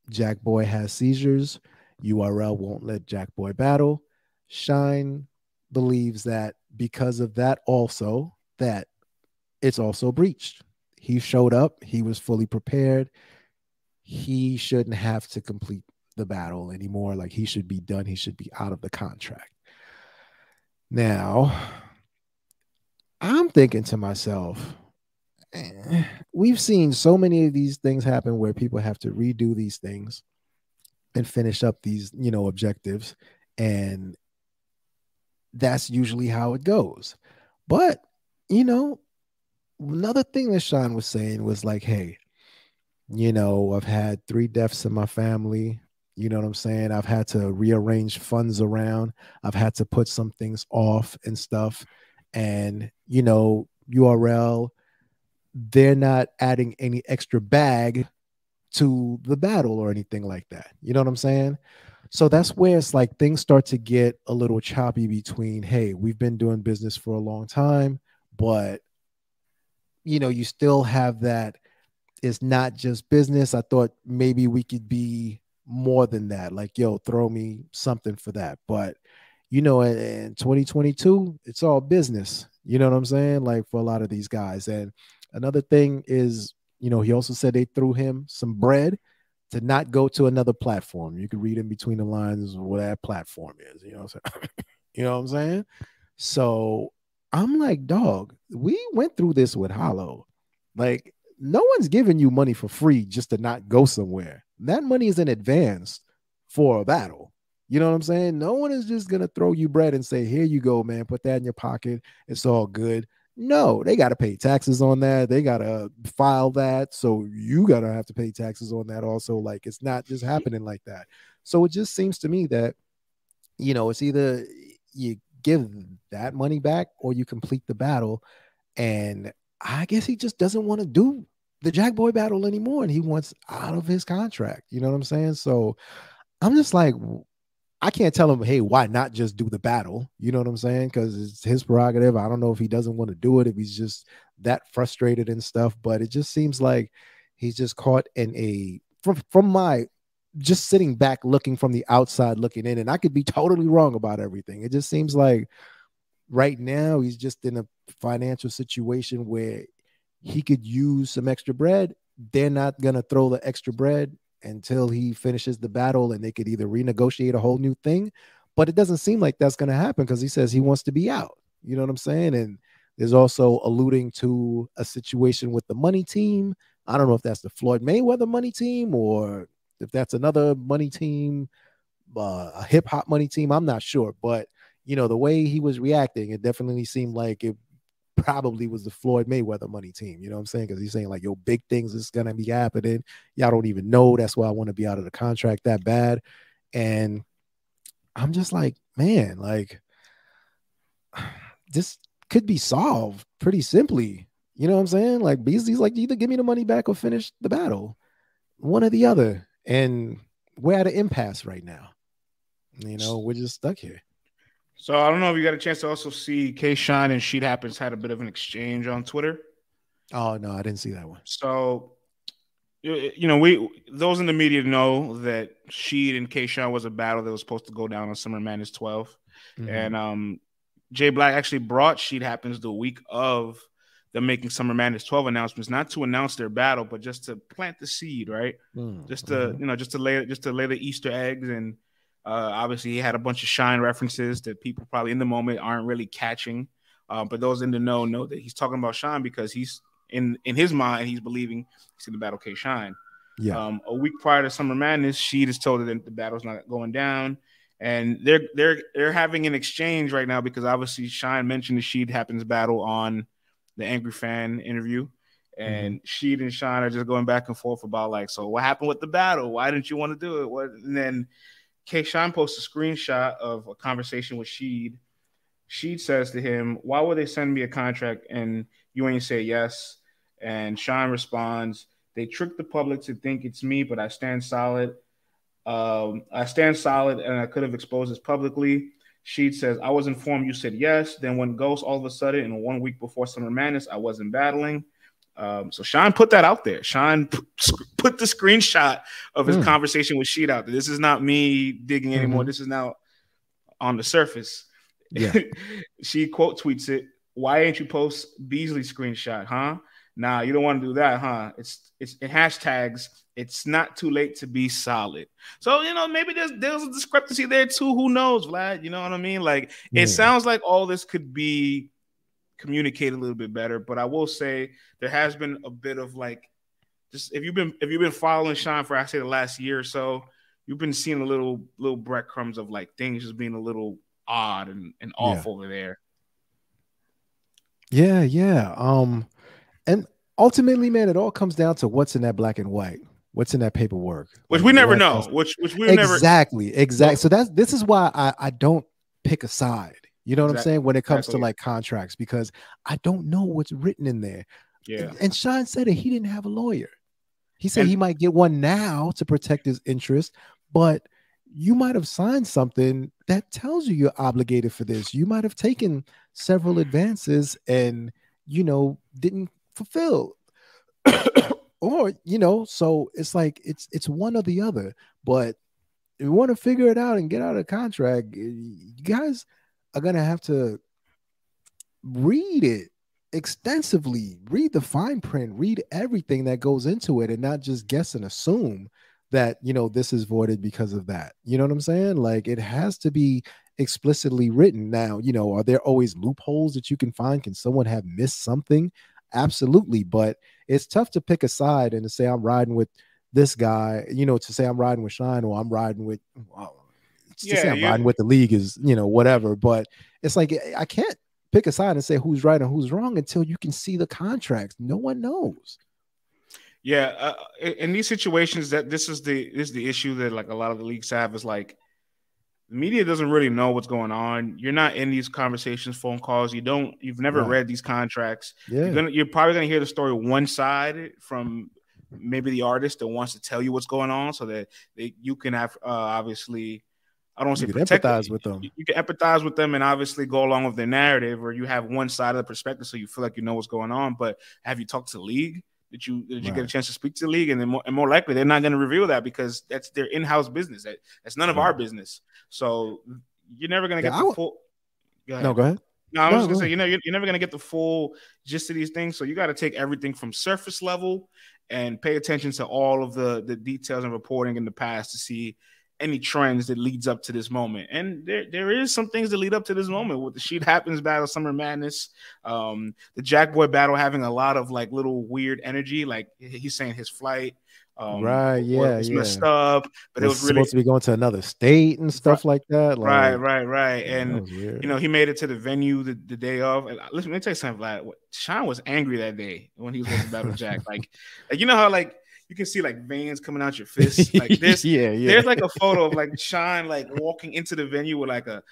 Jack Boy has seizures. URL won't let Jack Boy battle. Shine believes that because of that also, that it's also breached. He showed up. He was fully prepared. He shouldn't have to complete the battle anymore. Like, he should be done. He should be out of the contract. Now, I'm thinking to myself, we've seen so many of these things happen where people have to redo these things and finish up these, objectives. And that's usually how it goes. But, another thing that Sean was saying was like, hey, I've had 3 deaths in my family. You know what I'm saying? I've had to rearrange funds around. I've had to put some things off and stuff. And, URL, they're not adding any extra bag to the battle or anything like that. You know what I'm saying? So that's where it's like things start to get a little choppy between, hey, we've been doing business for a long time, but, you still have that. It's not just business. I thought maybe we could be more than that. Like, yo, throw me something for that. But, you know, in 2022, it's all business. You know what I'm saying? Like for a lot of these guys. And another thing is, you know, he also said they threw him some bread to not go to another platform. You can read in between the lines what that platform is. You know what I'm saying? You know what I'm saying? So I'm like, dog, we went through this with Hollow. Like, no one's giving you money for free just to not go somewhere. That money is in advance for a battle. You know what I'm saying? No one is just going to throw you bread and say, here you go, man, put that in your pocket. It's all good. No, they got to pay taxes on that. They got to file that. So you got to have to pay taxes on that also. Like, it's not just happening like that. So it just seems to me that, you know, it's either you give that money back or you complete the battle. And I guess he just doesn't want to do the Jack Boy battle anymore. And he wants out of his contract. You know what I'm saying? So I'm just like, I can't tell him, hey, why not just do the battle? You know what I'm saying? Because it's his prerogative. I don't know if he doesn't want to do it, if he's just that frustrated and stuff. But it just seems like he's just caught in a, from my just sitting back looking from the outside looking in, and I could be totally wrong about everything. It just seems like right now he's just in a financial situation where he could use some extra bread. They're not going to throw the extra bread until he finishes the battle, and they could either renegotiate a whole new thing, but it doesn't seem like that's going to happen because he says he wants to be out. You know what I'm saying? And there's also alluding to a situation with the money team. I don't know if that's the Floyd Mayweather money team or if that's another money team, a hip hop money team. I'm not sure, but you know, the way he was reacting, it definitely seemed like it probably was the Floyd Mayweather money team. You know what I'm saying? Because he's saying like, yo, big things is going to be happening. Y'all don't even know. That's why I want to be out of the contract that bad. And I'm just like, man, like this could be solved pretty simply. You know what I'm saying? Like Beasley's like, either give me the money back or finish the battle. One or the other. And we're at an impasse right now. You know, we're just stuck here. So I don't know if you got a chance to also see K-Shine and Sheet Happens had a bit of an exchange on Twitter. Oh, no, I didn't see that one. So, you know, those in the media know that Sheet and K-Shine was a battle that was supposed to go down on Summer Madness 12. Mm-hmm. And Jay Black actually brought Sheet Happens the week of the Making Summer Madness 12 announcements, not to announce their battle, but just to plant the seed, right? Just to, you know, just to lay the Easter eggs. And obviously, he had a bunch of Shine references that people probably in the moment aren't really catching. But those in the know that he's talking about Shine because he's in his mind, he's believing he's in the battle K-Shine. Yeah. A week prior to Summer Madness, Sheet is told that the battle's not going down. And they're having an exchange right now because obviously Shine mentioned the Sheet Happens battle on the Angry Fan interview. And Sheet and Shine are just going back and forth about like, so what happened with the battle? Why didn't you want to do it? And then K-Shine posts a screenshot of a conversation with Sheed. Sheed says to him, why would they send me a contract and you ain't say yes? And Shine responds, they tricked the public to think it's me, but I stand solid. I stand solid and I could have exposed this publicly. Sheed says, I was informed you said yes. Then when Ghost all of a sudden in 1 week before Summer Madness, I wasn't battling. So Shine put that out there. Shine put the screenshot of his conversation with Sheet out there. This is not me digging anymore. This is now on the surface. Yeah. She quote tweets it. Why ain't you post Beasley screenshot, huh? Nah, you don't want to do that, huh? It's in hashtags. It's not too late to be solid. So, you know, maybe there's a discrepancy there too. Who knows, Vlad? You know what I mean? Like, it sounds like all this could be communicate a little bit better, but I will say there has been a bit of like, just if you've been following Shine for I say the last year or so, you've been seeing a little breadcrumbs of like things just being a little odd and off over there. Yeah. And ultimately, man, it all comes down to what's in that black and white, what's in that paperwork, which we never know. Which we exactly. So this is why I don't pick a side. You know what I'm saying? When it comes to like contracts, because I don't know what's written in there. Yeah. And Shine said that he didn't have a lawyer. He said he might get one now to protect his interest, but you might have signed something that tells you you're obligated for this. You might have taken several advances and, you know, didn't fulfill. Or, you know, so it's like it's one or the other. But you want to figure it out and get out of the contract, you guys are gonna have to read it extensively, read the fine print, read everything that goes into it, and not just guess and assume that, you know, this is voided because of that. You know what I'm saying? Like, it has to be explicitly written. Now, you know, are there always loopholes that you can find? Can someone have missed something? Absolutely. But it's tough to pick a side and to say I'm riding with this guy, you know, to say I'm riding with Shine or I'm riding with, well, to say I'm riding with the league is, you know, whatever. But it's like, I can't pick a side and say who's right and who's wrong until you can see the contracts. No one knows. Yeah, in these situations, that this is the issue that like a lot of the leagues have, is like the media doesn't really know what's going on. You're not in these conversations, phone calls. You've never read these contracts. Yeah. You're probably gonna hear the story one side from maybe the artist that wants to tell you what's going on, so that you can have obviously, I don't want to say protect, empathize with them. You can empathize with them and obviously go along with their narrative, or you have one side of the perspective, so you feel like you know what's going on. But have you talked to the league? Did you get a chance to speak to the league? And then more likely, they're not going to reveal that because that's their in-house business. That's none of our business. So you're never going to get the full. No, go ahead. No, I was just going to say, you're never going to get the full gist of these things. So you got to take everything from surface level and pay attention to all of the details and reporting in the past to see any trends that leads up to this moment. And there is some things that lead up to this moment with the Sheet Happens battle, Summer Madness, the Jack Boy battle having a lot of like little weird energy. Like he's saying his flight was messed up, but it was really supposed to be going to another state and stuff like that. Like, right. And you know, he made it to the venue the day of. And listen, let me tell you something, Vlad. Sean was angry that day when he was going to battle Jack. Like you know how like you can see like veins coming out your fist like this. There's like a photo of like Sean like walking into the venue with a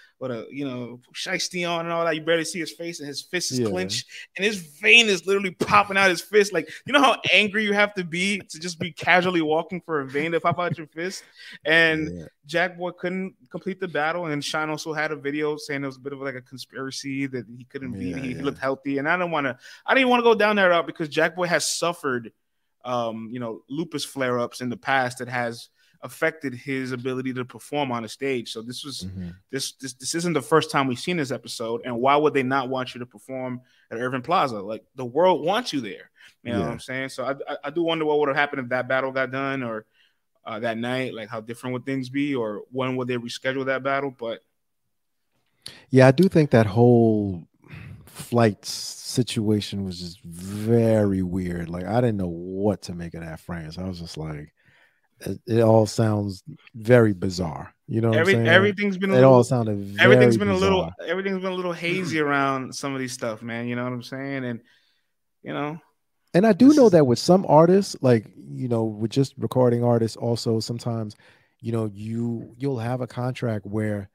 you know, shiesty on and all that. You barely see his face and his fist is clenched and his vein is literally popping out his fist. Like, you know how angry you have to be to just be casually walking for a vein to pop out your fist. And Jack Boy couldn't complete the battle, and Sean also had a video saying it was a bit of like a conspiracy that he couldn't beat. He looked healthy, and I didn't want to go down that route because Jack Boy has suffered you know, lupus flare-ups in the past that has affected his ability to perform on a stage. So this was this isn't the first time we've seen this episode. And why would they not want you to perform at Irving Plaza? Like, the world wants you there. You know what I'm saying? So I do wonder what would have happened if that battle got done, or that night. Like, how different would things be, or when would they reschedule that battle? But yeah, I do think that whole flight situation was just very weird. Like, I didn't know what to make of that, France. I was just like, it all sounds very bizarre. You know what I'm saying? Everything's been a little hazy around some of these stuff, man. You know what I'm saying? And you know, and I do know that with some artists, like, you know, with just recording artists, also sometimes, you know, you'll have a contract where,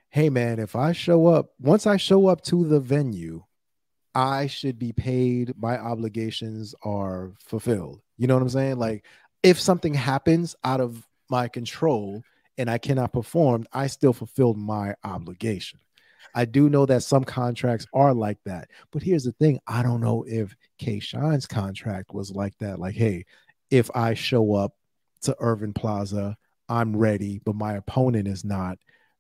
hey man, if I show up, once I show up to the venue, I should be paid. My obligations are fulfilled. You know what I'm saying? Like, if something happens out of my control and I cannot perform, I still fulfilled my obligation. I do know that some contracts are like that. But here's the thing. I don't know if K Shine's contract was like that. Like, hey, if I show up to Irving Plaza, I'm ready, but my opponent is not.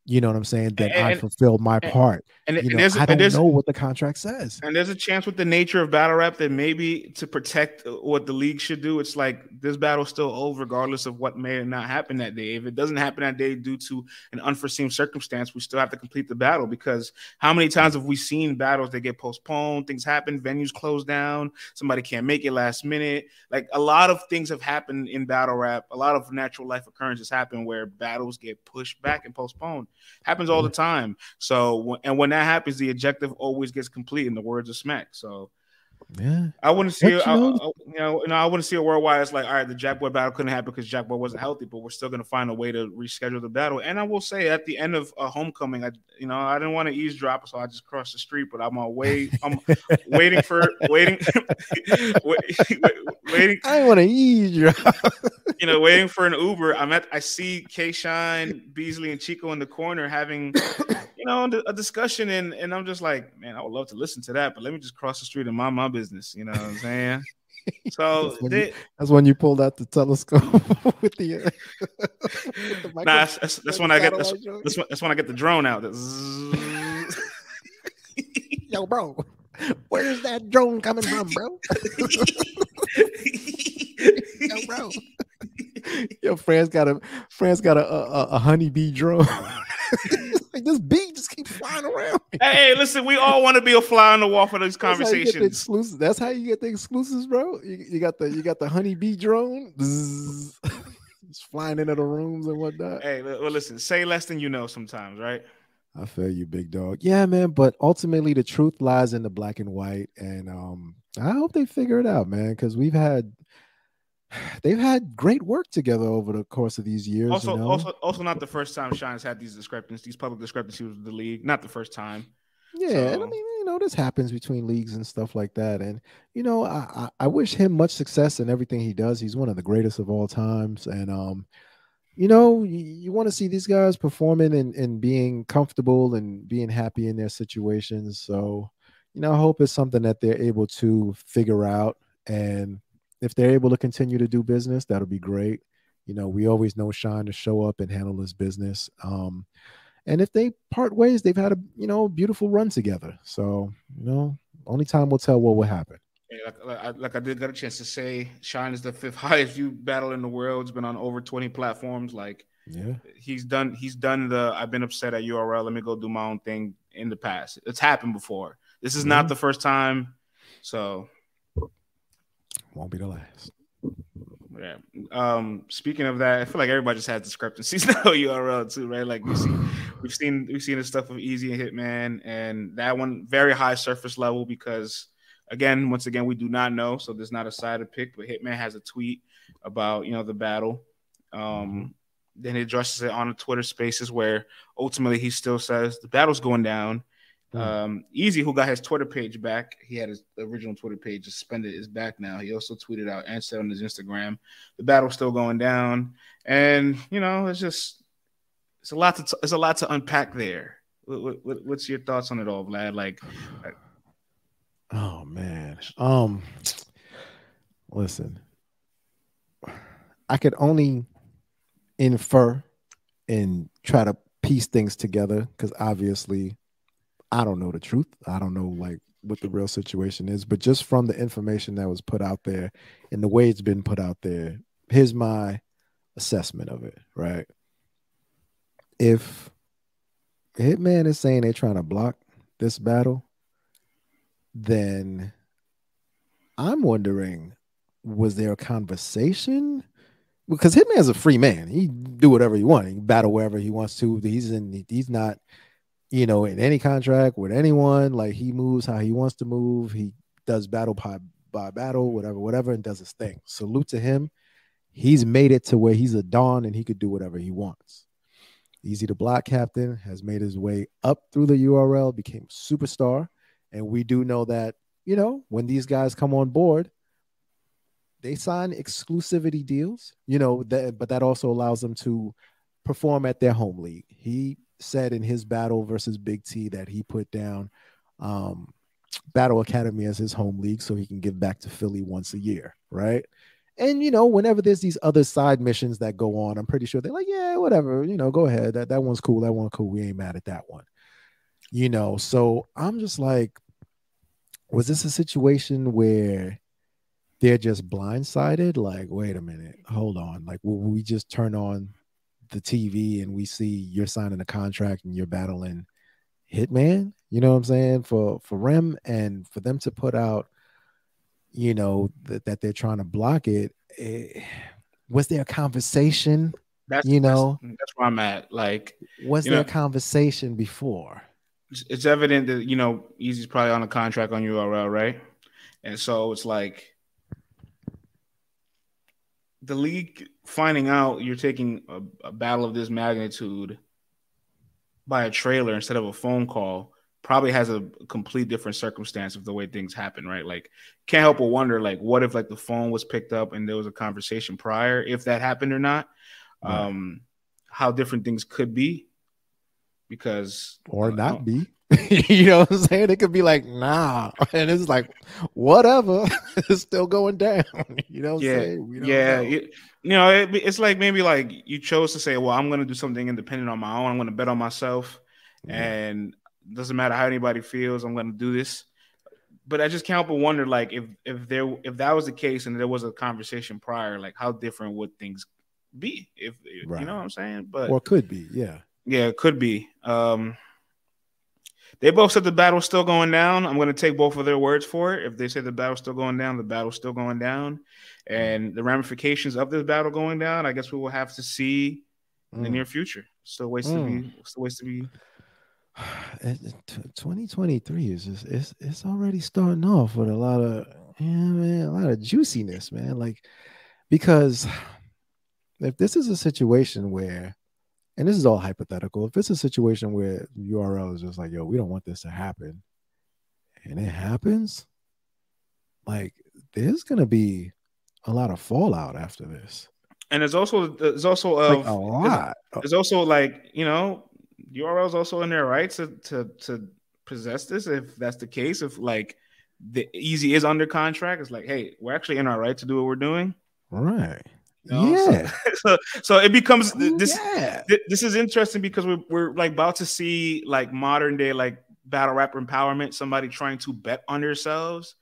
You know what I'm saying? That I fulfilled my part. And I don't know what the contract says. And there's a chance with the nature of battle rap that maybe to protect what the league should do, it's like this battle's still over regardless of what may or not happen that day. If it doesn't happen that day due to an unforeseen circumstance, we still have to complete the battle, because how many times have we seen battles that get postponed, things happen, venues close down, somebody can't make it last minute. Like, a lot of things have happened in battle rap. A lot of natural life occurrences happen where battles get pushed back and postponed. Happens all the time. So, and when that happens, the objective always gets complete, in the words of Smack. So, yeah, I wouldn't see I wouldn't see a world where it's like, all right, the Jack Boy battle couldn't happen because Jack Boy wasn't healthy, but we're still going to find a way to reschedule the battle. And I will say, at the end of Homecoming, I didn't want to easdrop, so I just crossed the street. But I'm waiting. I didn't want to easdrop. Waiting for an Uber. I see K Shine, Beasley, and Chico in the corner having a discussion, and I'm just like, man, I would love to listen to that, but let me just cross the street and mind my business. You know what I'm saying? So that's when you pulled out the telescope with the, with the nah, that's when I get that's when I get the drone out. Yo, bro, where's that drone coming from, bro? Yo, bro. Yo, France got a honeybee drone. Like, this bee just keeps flying around. Hey, listen, we all want to be a fly on the wall for these conversations. That's how you get the exclusives, bro. You got the honeybee drone. It's flying into the rooms and whatnot. Hey, well, listen, say less than you know sometimes, right? I feel you, big dog. Yeah, man. But ultimately, the truth lies in the black and white, and I hope they figure it out, man. Because they've had great work together over the course of these years. Also, not the first time Shine's had these public discrepancies with the league. Not the first time. Yeah, and I mean, this happens between leagues and stuff like that. And I wish him much success in everything he does. He's one of the greatest of all times, and you want to see these guys performing and being comfortable and being happy in their situations. So, I hope it's something that they're able to figure out. And if they're able to continue to do business, that'll be great. We always know Shine to show up and handle his business. And if they part ways, they've had a beautiful run together. So, only time will tell what will happen. Like I did get a chance to say, Shine is the 5th highest viewed battle in the world. It's been on over 20 platforms. Like, yeah, he's done the I've been upset at URL, let me go do my own thing in the past. It's happened before. This is not the first time. So won't be the last. Yeah. Speaking of that, I feel like everybody just has discrepancies now. URL too, right? Like we've seen the stuff of Eazy and Hitman, and that one very high surface level because once again, we do not know, so there's not a side to pick. But Hitman has a tweet about the battle. Then he addresses it on a Twitter Spaces where ultimately he still says the battle's going down. Eazy, who got his Twitter page back, he had his original Twitter page suspended, is back now. He also tweeted out and said on his Instagram, the battle's still going down, and it's a lot to unpack there. What's your thoughts on it all, Vlad? Like, oh man, listen, I could only infer and try to piece things together because obviously I don't know the truth. I don't know like what the real situation is, but just from the information that was put out there and the way it's been put out there, here's my assessment of it, right? If Hitman is saying they're trying to block this battle, then I'm wondering, was there a conversation? Because Hitman's a free man. He do whatever he wants. He can battle wherever he wants to. He's not in any contract with anyone. Like, he moves how he wants to move. He does battle by battle, whatever, and does his thing. Salute to him. He's made it to where he's a Don and he could do whatever he wants. Eazy the Block Captain has made his way up through the URL, became a superstar. And we do know that, when these guys come on board, they sign exclusivity deals, but that also allows them to perform at their home league. He said in his battle versus Big T that he put down Battle Academy as his home league so he can give back to Philly once a year, right? And, whenever there's these other side missions that go on, I'm pretty sure they're like, yeah, whatever, go ahead. That one's cool. That one's cool. We ain't mad at that one. So I'm just like, was this a situation where they're just blindsided? Like, wait a minute, hold on. Like, will we just turn on the TV and we see you're signing a contract and you're battling Hitman? You know what I'm saying? For Rem, and for them to put out, that they're trying to block it. Was there a conversation? That's where I'm at. Like, was there a conversation before? It's evident that Eazy's probably on a contract on URL, right? And so it's like the league finding out you're taking a battle of this magnitude by a trailer instead of a phone call probably has a complete different circumstance of the way things happen, right? Like, can't help but wonder, like, what if like the phone was picked up and there was a conversation prior, if that happened or not, how different things could be, because or not be. You know what I'm saying? It could be like, nah. And it's like, whatever. It's still going down. You know what I'm saying? We don't know. It's like maybe like you chose to say, well, I'm going to do something independent on my own. I'm going to bet on myself. And it doesn't matter how anybody feels, I'm going to do this. But I just can't help but wonder, like, if that was the case and there was a conversation prior, like, how different would things be? If you know what I'm saying? But or could be, yeah, it could be. They both said the battle's still going down. I'm going to take both of their words for it. If they say the battle's still going down, the battle's still going down, and the ramifications of this battle going down, I guess we will have to see in the near future. Still ways to be. 2023 is just it's already starting off with a lot of juiciness, man. Like, because if this is a situation where, and this is all hypothetical, if it's a situation where URL is just like, yo, we don't want this to happen, and it happens, like, there's gonna be a lot of fallout after this. And there's also like a lot. There's also, like, you know, URL is also in their right to possess this if that's the case. If like the Eazy is under contract, it's like, hey, we're actually in our right to do what we're doing. Right. You know? Yeah. So it becomes this. This is interesting because we're like about to see like modern day like battle rapper empowerment. Somebody trying to bet on themselves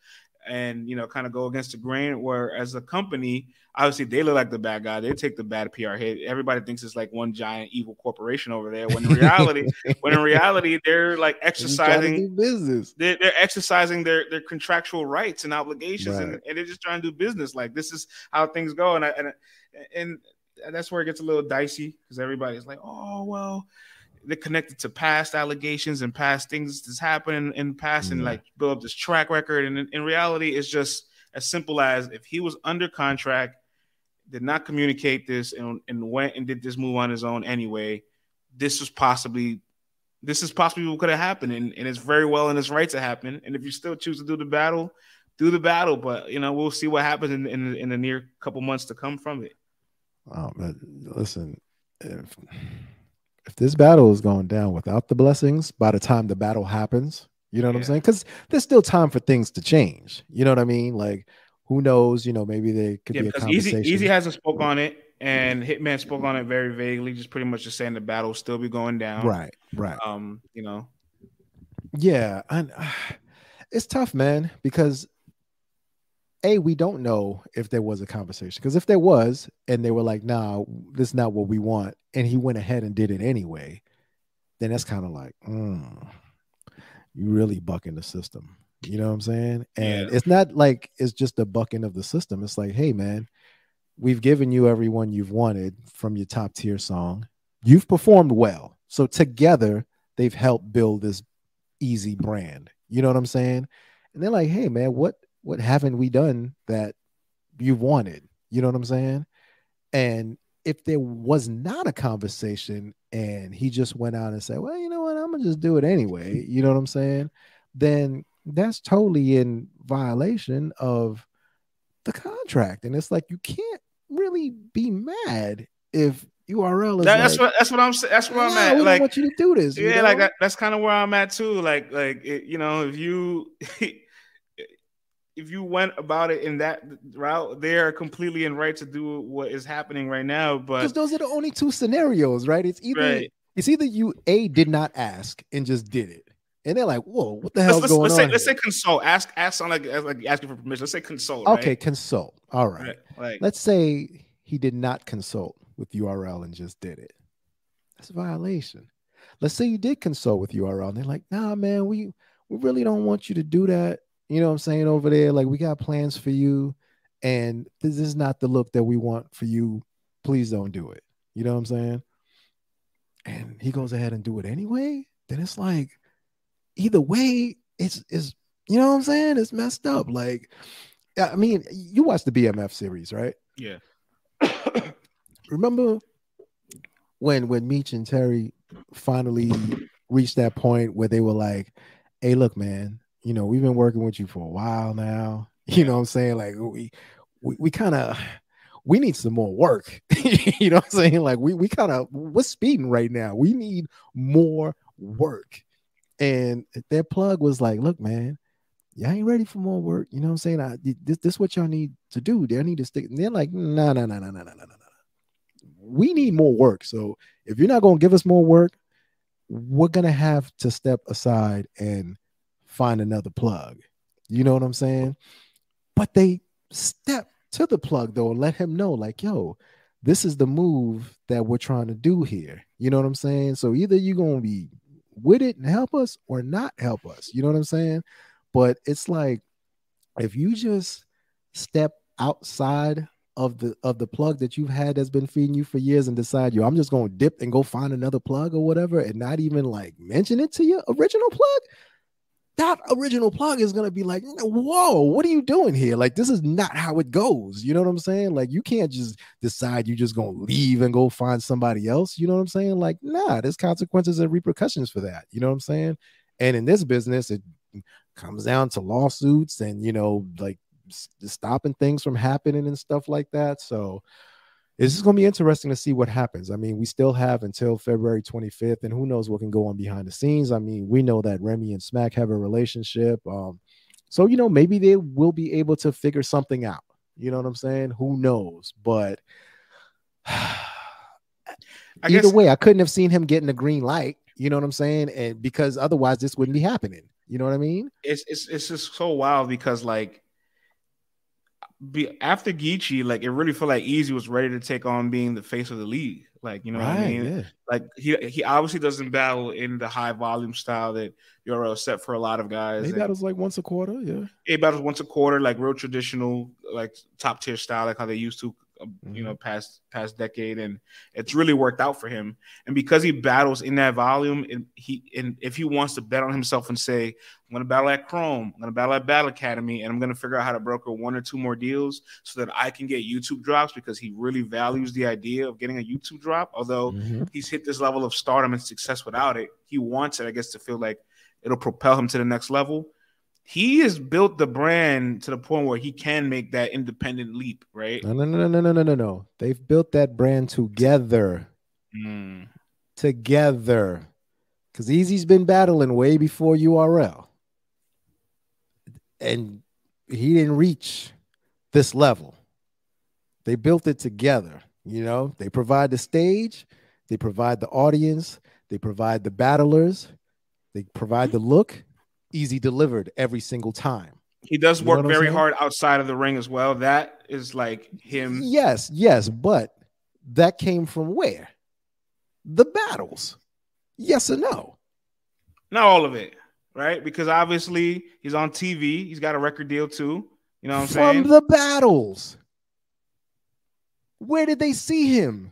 and, you know, kind of go against the grain. Where as a company, obviously they look like the bad guy. They take the bad PR hit. Everybody thinks it's like one giant evil corporation over there. When in reality, they're like exercising business. They're exercising their contractual rights and obligations, and they're just trying to do business. Like, this is how things go, and that's where it gets a little dicey because everybody's like, oh well, they're connected to past allegations and past things that's happened in the past, and like build up this track record. And in reality, it's just as simple as if he was under contract, did not communicate this, and went and did this move on his own anyway, this is possibly what could have happened, and it's very well in its right to happen. And if you still choose to do the battle. But, you know, we'll see what happens in the near couple months to come from it. Oh, but listen, if this battle is going down without the blessings, by the time the battle happens, you know what I'm saying? Because there's still time for things to change. You know what I mean? Like, who knows? You know, maybe there could be a conversation. Eazy hasn't spoke on it, and Hitman spoke on it very vaguely, just pretty much just saying the battle will still be going down. Right. You know. Yeah, and it's tough, man, because we don't know if there was a conversation. Because if there was, and they were like, nah, this is not what we want, and he went ahead and did it anyway, then that's kind of like, you really bucking the system. You know what I'm saying? And it's not like it's just a bucking of the system. It's like, hey, man, we've given you everyone you've wanted from your top tier song. You've performed well. So together, they've helped build this Eazy brand. You know what I'm saying? And they're like, hey, man, what haven't we done that you wanted? You know what I'm saying? And if there was not a conversation and he just went out and said, well, you know what, I'm gonna just do it anyway, you know what I'm saying, then that's totally in violation of the contract. And it's like, you can't really be mad if URL is that's what I'm saying. That's where I'm at. We like, don't want you to do this. Yeah, like that's kind of where I'm at too. Like you know, if you if you went about it in that route, they are completely in right to do what is happening right now. But because those are the only two scenarios, right? It's either you did not ask and just did it, and they're like, "Whoa, what the hell's going on?" Let's say consult. Ask on like asking for permission. Let's say consult. Okay, right? Consult. All right. Like, let's say he did not consult with URL and just did it. That's a violation. Let's say you did consult with URL and they're like, "Nah, man, we really don't want you to do that. You know what I'm saying, over there? Like, we got plans for you, and this is not the look that we want for you. Please don't do it." You know what I'm saying? And he goes ahead and do it anyway. Then it's like, either way, it's you know what I'm saying? It's messed up. Like, I mean, you watched the BMF series, right? Yeah. Remember when Meech and Terry finally reached that point where they were like, "Hey, look, man, you know, we've been working with you for a while now. You know what I'm saying? Like, we kind of, we need some more work." You know what I'm saying? Like, we're speeding right now. We need more work. And their plug was like, look, man, y'all ain't ready for more work. You know what I'm saying? This what y'all need to do. They need to stick. And they're like, no. We need more work. So if you're not going to give us more work, we're going to have to step aside and find another plug. You know what I'm saying? But they step to the plug, though, and let him know, like, yo, this is the move that we're trying to do here. You know what I'm saying? So either you're going to be with it and help us or not help us. You know what I'm saying? But it's like, if you just step outside of the plug that you've had that's been feeding you for years and decide, yo, I'm just going to dip and go find another plug or whatever, and not even like mention it to your original plug, that original plug is going to be like, whoa, what are you doing here? Like, this is not how it goes. You know what I'm saying? Like, you can't just decide you just going to leave and go find somebody else. You know what I'm saying? Like, nah, there's consequences and repercussions for that. You know what I'm saying? And in this business, it comes down to lawsuits and, you know, like stopping things from happening and stuff like that. So it's just going to be interesting to see what happens. I mean, we still have until February 25th, and who knows what can go on behind the scenes. I mean, we know that Remy and Smack have a relationship. So, you know, maybe they will be able to figure something out. You know what I'm saying? Who knows? But either way, I couldn't have seen him getting a green light. You know what I'm saying? And because otherwise this wouldn't be happening. You know what I mean? It's just so wild because, like, after Geechee, like, it really felt like Eazy was ready to take on being the face of the league. Like, you know what I mean? Yeah. Like, he obviously doesn't battle in the high volume style that you're set for a lot lot of guys. He battles like once a quarter, yeah. He battles once a quarter, like real traditional, like top tier style, like how they used to, you know, past decade, and it's really worked out for him. And because he battles in that volume, and if he wants to bet on himself and say, I'm going to battle at Chrome, I'm going to battle at Battle Academy, and I'm going to figure out how to broker 1 or 2 more deals so that I can get YouTube drops, because he really values the idea of getting a YouTube drop. Although he's hit this level of stardom and success without it, he wants it, I guess, to feel like it'll propel him to the next level. He has built the brand to the point where he can make that independent leap, right? No. They've built that brand together. Together. Because Eazy's been battling way before URL. And he didn't reach this level. They built it together. You know, they provide the stage, they provide the audience, they provide the battlers, they provide the look. Eazy delivered every single time. He does work very hard outside of the ring as well. That is like him. Yes, but that came from where? The battles. Yes or no? Not all of it, right? Because obviously he's on TV. He's got a record deal too. You know what I'm saying? From the battles. Where did they see him?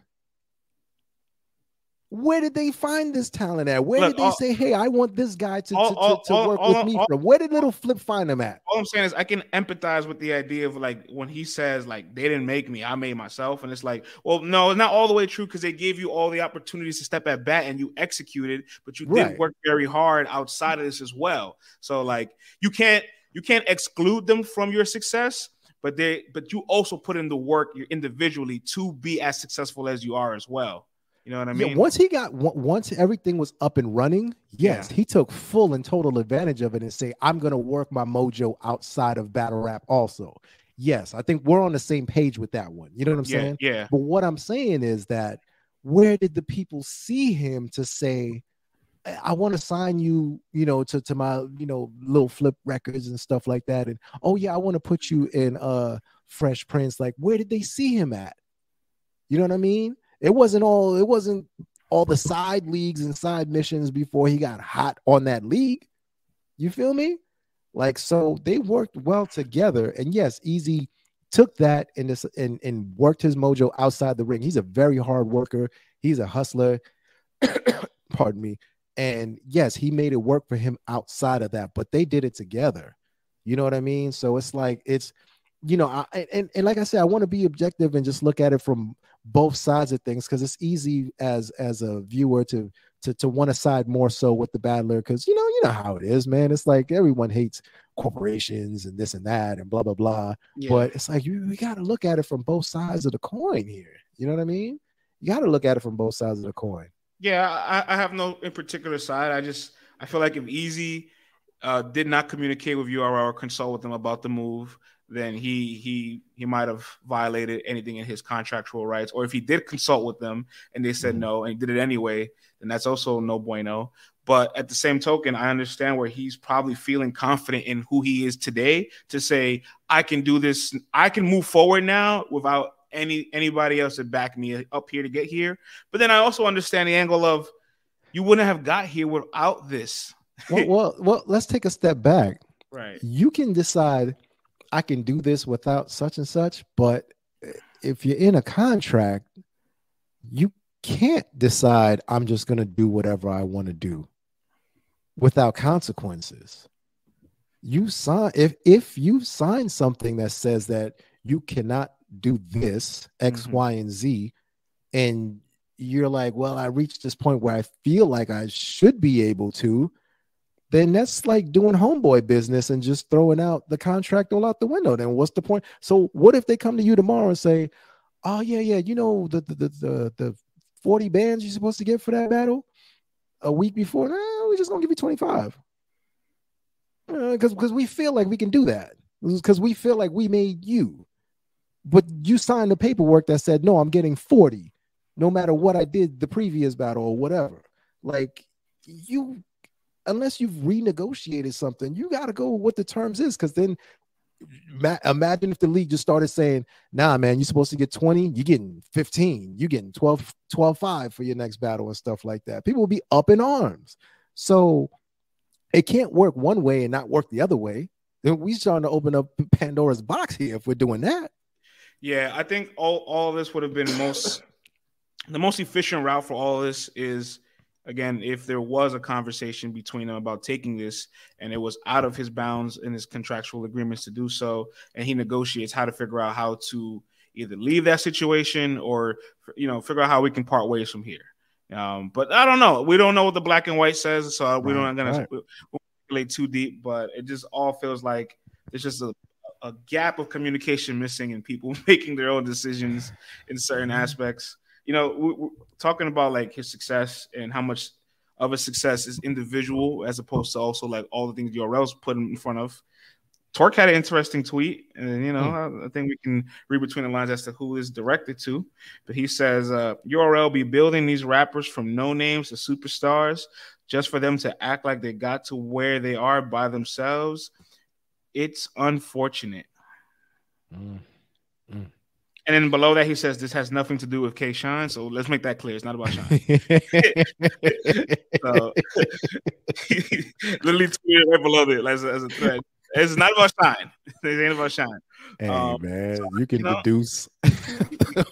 Where did they find this talent at? Where did they say, hey, I want this guy to work with me from? Where did Little Flip find him at? All I'm saying is I can empathize with the idea of, like, when he says, like, they didn't make me, I made myself. And it's like, well, no, it's not all the way true, because they gave you all the opportunities to step at bat and you executed, but you did work very hard outside of this as well. So, like, you can't exclude them from your success, but you also put in the work individually to be as successful as you are as well. You know what I mean? Yeah, once everything was up and running, yes, he took full and total advantage of it and say, I'm going to work my mojo outside of battle rap also. Yes, I think we're on the same page with that one. You know what I'm saying? Yeah. But what I'm saying is that, where did the people see him to say, I want to sign you, you know, to my, you know, Little Flip records and stuff like that. And, oh yeah, I want to put you in Fresh Prince. Like, where did they see him at? You know what I mean? It wasn't all the side leagues and side missions before he got hot on that league. You feel me? Like, so they worked well together. And yes, Eazy took that and worked his mojo outside the ring. He's a very hard worker. He's a hustler. Pardon me. And yes, he made it work for him outside of that, but they did it together. You know what I mean? So it's like, it's, you know, and like I said, I want to be objective and just look at it from both sides of things, because it's easy as a viewer to want to side more so with the battler, because you know how it is, man. It's like everyone hates corporations and this and that and blah blah blah. But it's like we got to look at it from both sides of the coin here. You know what I mean? You got to look at it from both sides of the coin. Yeah, I have no in particular side. I feel like if Eazy did not communicate with URL or consult with them about the move, then he might have violated anything in his contractual rights. Or if he did consult with them and they said no and he did it anyway, then that's also no bueno. But at the same token, I understand where he's probably feeling confident in who he is today to say, I can do this. I can move forward now without anybody else to back me up here to get here. But then I also understand the angle of you wouldn't have got here without this. Well, let's take a step back. Right. You can decide I can do this without such and such, but if you're in a contract, you can't decide I'm just going to do whatever I want to do without consequences. You sign if you sign something that says that you cannot do this X, Y, and Z, and you're like, well, I reached this point where I feel like I should be able to, then that's like doing homeboy business and just throwing out the contract all out the window. Then what's the point? So what if they come to you tomorrow and say, oh yeah, you know, the 40 bands you're supposed to get for that battle a week before? No, we're just gonna give you 25. Because we feel like we can do that. Because we feel like we made you. But you signed the paperwork that said, no, I'm getting 40, no matter what I did the previous battle or whatever. Like, you, unless you've renegotiated something, you got to go with what the terms is. Because then imagine if the league just started saying, nah, man, you're supposed to get 20, you're getting 15, you're getting 12-5 for your next battle and stuff like that. People will be up in arms. So it can't work one way and not work the other way. Then we're starting to open up Pandora's box here if we're doing that. Yeah, I think all of this would have been the most efficient route for all of this is, again, if there was a conversation between them about taking this and it was out of his bounds in his contractual agreements to do so, and he negotiates how to figure out how to either leave that situation or, you know, figure out how we can part ways from here. But I don't know. We don't know what the black and white says, so we're not going to speculate too deep, but it just all feels like there's just a gap of communication missing and people making their own decisions in certain aspects. You know, we're talking about like his success and how much of a success is individual as opposed to also like all the things URL's put in front of. Torque had an interesting tweet, and you know, I think we can read between the lines as to who is directed to. But he says, URL be building these rappers from no names to superstars just for them to act like they got to where they are by themselves. It's unfortunate. And then below that, he says this has nothing to do with K Shine. So let's make that clear. It's not about Shine. So, literally tweeted right below it as a thread. It's not about Shine. It ain't about Shine. Hey, man, so, you can deduce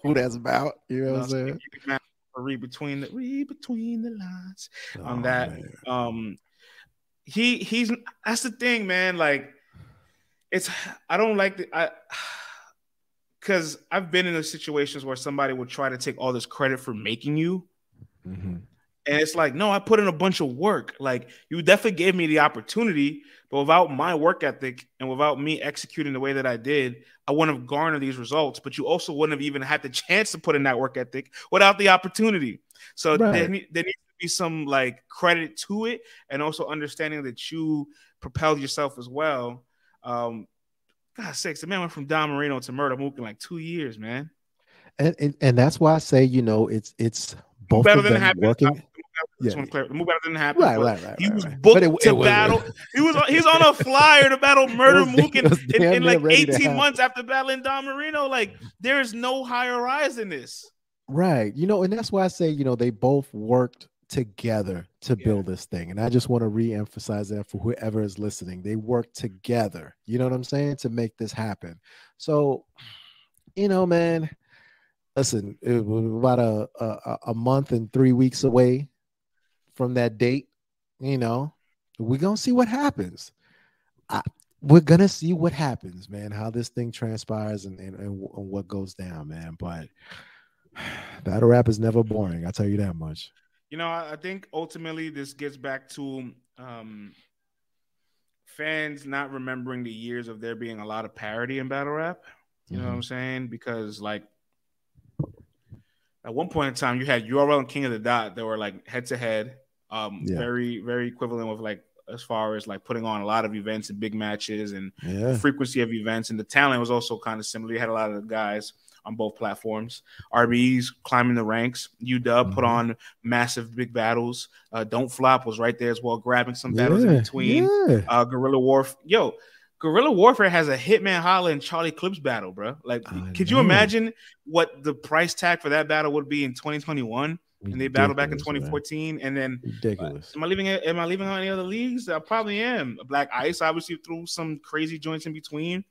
who that's about. You know what I'm saying? You can read between the lines on that. Man. He's that's the thing, man. Like, I don't like because I've been in those situations where somebody would try to take all this credit for making you. And it's like, no, I put in a bunch of work. Like, you definitely gave me the opportunity, but without my work ethic and without me executing the way that I did, I wouldn't have garnered these results, but you also wouldn't have even had the chance to put in that work ethic without the opportunity. So there needs to be some like credit to it, and also understanding that you propelled yourself as well. God sakes, the man went from Don Marino to Murder Mook in like 2 years, man. And that's why I say, you know, it's both better of than them working. The move better didn't happen. Right. He was booked to battle. He's on a flyer to battle Murder Mook in like 18 months after battling Don Marino. Like, there is no higher rise than this. Right. You know, and that's why I say, you know, they both worked together to build this thing. And I just want to re-emphasize that for whoever is listening. They worked together, you know what I'm saying, to make this happen. So, you know, man, listen, it was about a month and 3 weeks away from that date. You know, we're going to see what happens. We're going to see what happens, man, how this thing transpires and what goes down, man. But battle rap is never boring. I'll tell you that much. You know, I think ultimately this gets back to fans not remembering the years of there being a lot of parody in battle rap. You know what I'm saying? Because, like, at one point in time, you had URL and King of the Dot that were, like, head-to-head. Very, very equivalent with like as far as like putting on a lot of events and big matches and the frequency of events, and the talent was also kind of similar. You had a lot of guys on both platforms. RBE's climbing the ranks. UW put on massive big battles. Don't Flop was right there as well, grabbing some battles in between. Guerrilla Warfare. Guerrilla Warfare has a Hitman Holla and Charlie Clips battle, bro. Like, could you imagine what the price tag for that battle would be in 2021? And they battled back in 2014, man. And then ridiculous. Am I leaving out any other leagues? I probably am. Black Ice obviously threw some crazy joints in between.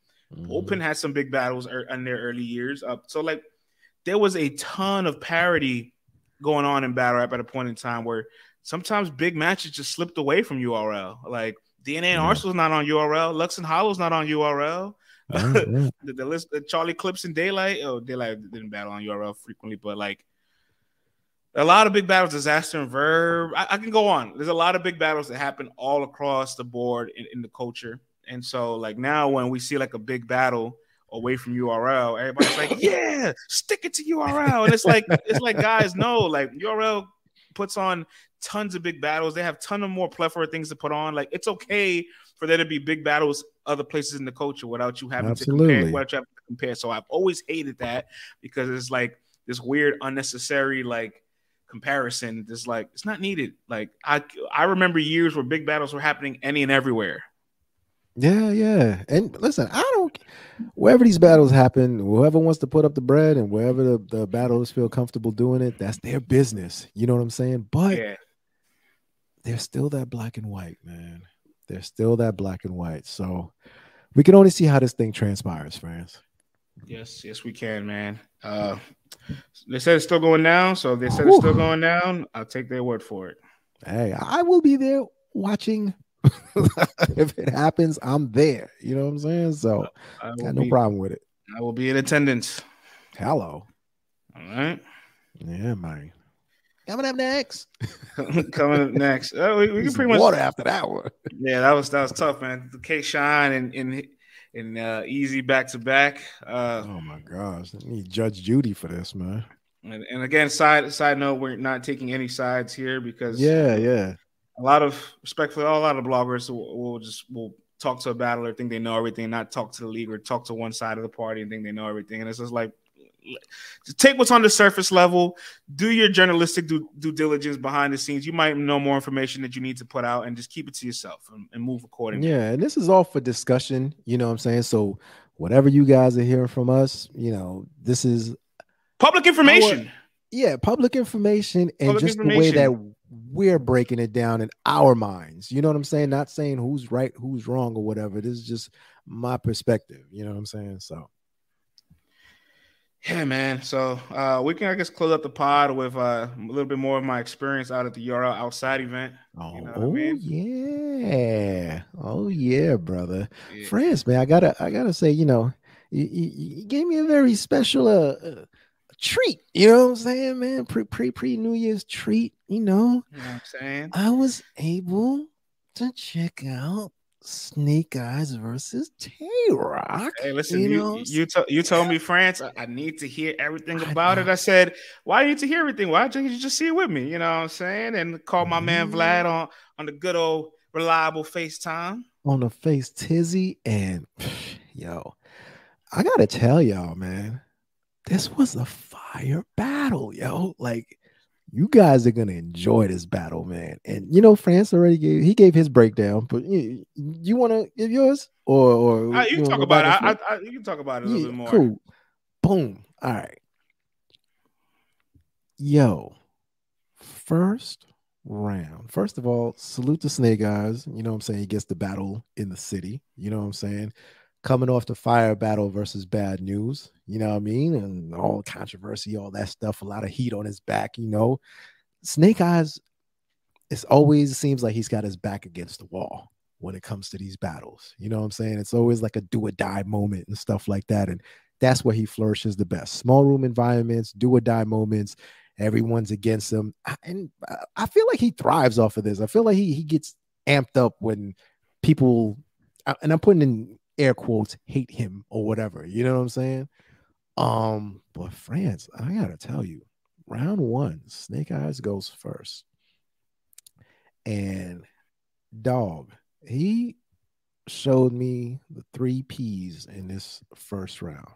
Open had some big battles in their early years. So like there was a ton of parity going on in battle rap at a point in time where sometimes big matches just slipped away from URL. Like DNA and Arsenal's not on URL. Lux and Hollow's not on URL. The list, Charlie Clips and Daylight. Oh, Daylight didn't battle on URL frequently, but like a lot of big battles. Disaster and Verb. I can go on. There's a lot of big battles that happen all across the board in the culture. And so, like now, when we see like a big battle away from URL, everybody's like, "Yeah, stick it to URL." And it's like, guys, no, like URL puts on tons of big battles. They have ton of more plethora of things to put on. Like it's okay for there to be big battles other places in the culture without you having to compare. So I've always hated that because it's like this weird, unnecessary like comparison. It's like it's not needed. Like I remember years where big battles were happening any and everywhere. Yeah. And listen, wherever these battles happen, whoever wants to put up the bread and wherever the battles feel comfortable doing it, that's their business. You know what I'm saying? But there's still that black and white, man. There's still that black and white. So we can only see how this thing transpires, friends. Yes, we can, man. They said it's still going down. So if they said it's still going down, I'll take their word for it. Hey, I will be there watching. If it happens, I'm there. You know what I'm saying? So I got no problem with it. I will be in attendance. Hello. All right. Yeah, man. Coming up next. We can pretty much water after that one. Yeah, that was tough, man. The K Shine and Eazy back to back. Oh my gosh, I need Judge Judy for this, man. And again, side note, we're not taking any sides here because a lot of bloggers will talk to a battler, think they know everything, not talk to the league or talk to one side of the party and think they know everything. And it's just like, just take what's on the surface level, do your journalistic due diligence behind the scenes. You might know more information that you need to put out and just keep it to yourself and move accordingly. Yeah, and this is all for discussion, you know what I'm saying? So whatever you guys are hearing from us, you know, this is public information. Public information and public just information. The way that we're breaking it down in our minds. You know what I'm saying? Not saying who's right, who's wrong or whatever. This is just my perspective. You know what I'm saying? So yeah, man. So we can, I guess, close up the pod with a little bit more of my experience out at the URL Outside event. You know what I mean? Oh yeah, brother. Yeah. France, man, I gotta say, you know, you gave me a very special treat. You know what I'm saying, man? Pre New Year's treat. You know what I'm saying? I was able to check out Snake Eyez versus Tay-Rock. Hey, listen, you told me, France, I need to hear everything about it. I said, why do you need to hear everything? Why don't you just see it with me? You know what I'm saying? And call my man Vlad on the good old reliable FaceTime. On the face tizzy. And yo, I gotta tell y'all, man, this was a fire battle, yo. Like, you guys are gonna enjoy this battle, man. And you know, France already gave his breakdown, but you want to give yours, or you can talk about it. You can talk about it a little bit more. Cool. Boom. All right. Yo, first round. First of all, salute to Snake Eyez. You know what I'm saying? He gets the battle in the city. You know what I'm saying? Coming off the fire battle versus Bad News, you know what I mean? And all controversy, all that stuff, a lot of heat on his back, you know. Snake Eyez, it always seems like he's got his back against the wall when it comes to these battles. You know what I'm saying? It's always like a do or die moment and stuff like that. And that's where he flourishes the best. Small room environments, do or die moments. Everyone's against him. And I feel like he thrives off of this. I feel like he gets amped up when people, and I'm putting in air quotes, hate him or whatever. You know what I'm saying? But France, I gotta tell you, round one, Snake Eyez goes first. And dog, he showed me the 3 P's in this first round: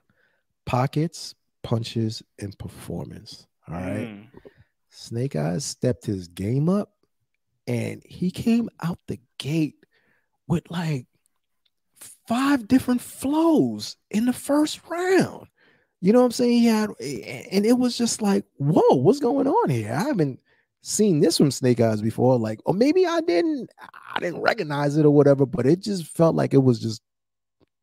pockets, punches, and performance. All right. Snake Eyez stepped his game up, and he came out the gate with like 5 different flows in the first round. You know what I'm saying? He had, and it was just like, whoa, what's going on here? I haven't seen this from Snake Eyez before. Like, or maybe I didn't recognize it or whatever, but it just felt like it was just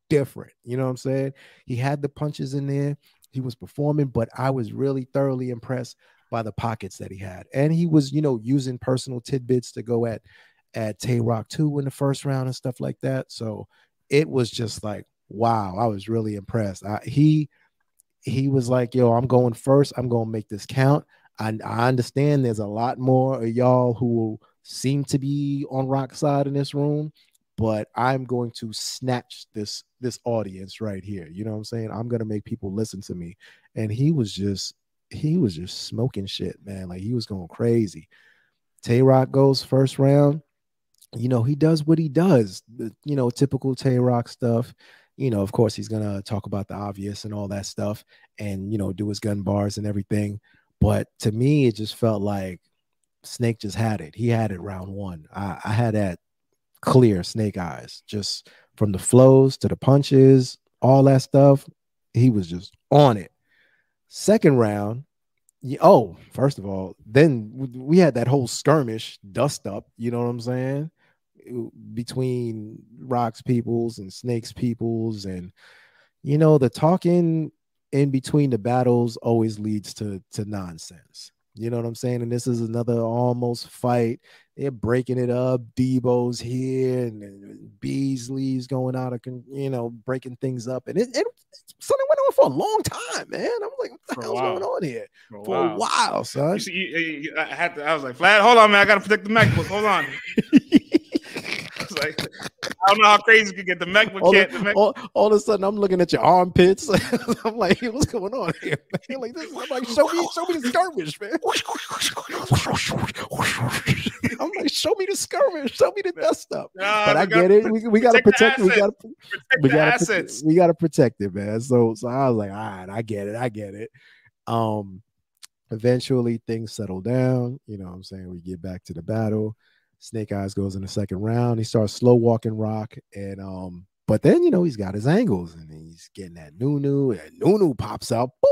different. You know what I'm saying? He had the punches in there. He was performing, but I was really thoroughly impressed by the pockets that he had. And he was, using personal tidbits to go at Tay Rock too in the first round and stuff like that. So it was just like, wow, I was really impressed. He was like, yo, I'm going first. I'm going to make this count. I understand there's a lot more of y'all who seem to be on Rock's side in this room, but I'm going to snatch this audience right here. You know what I'm saying? I'm going to make people listen to me. And he was just smoking shit, man. Like, he was going crazy. Tay Rock goes first round. He does what he does, typical Tay Rock stuff. Of course, he's going to talk about the obvious and all that stuff and, do his gun bars and everything. But to me, it just felt like Snake just had it. He had it round one. I had that clear, Snake Eyez, just from the flows to the punches, all that stuff. He was just on it. Second round, first of all, then we had that whole skirmish dust up, you know what I'm saying, between Rock's peoples and Snake's peoples. And the talking in between the battles always leads to nonsense, you know what I'm saying. And this is another almost fight. They're breaking it up. Debo's here and Beasley's going out of, breaking things up, and it something went on for a long time, man. I'm like, what the hell's going on here? For a while, son. You see, I was like, Flat, hold on, man. I gotta protect the MacBook. Hold on. I was like, I don't know how crazy you can get the MacBook. All of a sudden, I'm looking at your armpits. I'm like, hey, what's going on here? Like, this, I'm like, show me the skirmish, man. I'm like, show me the skirmish, show me the dust up. But I get it. We gotta protect. We gotta protect it, man. So I was like, all right, I get it. Eventually things settle down. You know what I'm saying? We get back to the battle. Snake Eyez goes in the second round. He starts slow walking Rock, and but then he's got his angles, and he's getting that Nunu, and Nunu pops out. Boom!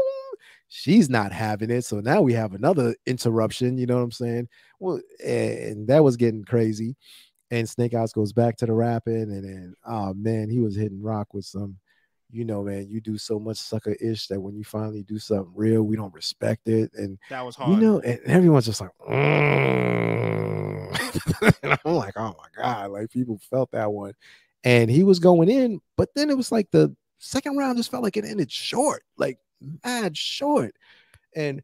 She's not having it. So now we have another interruption. You know what I'm saying? Well, and that was getting crazy. And Snake Eyez goes back to the rapping, and then oh man, he was hitting Rock with some. Man, you do so much sucker-ish that when you finally do something real, we don't respect it. And that was hard. And everyone's just like, and I'm like, oh my God, like people felt that one. And he was going in, but then it was like the second round just felt like it ended short, like mad short. And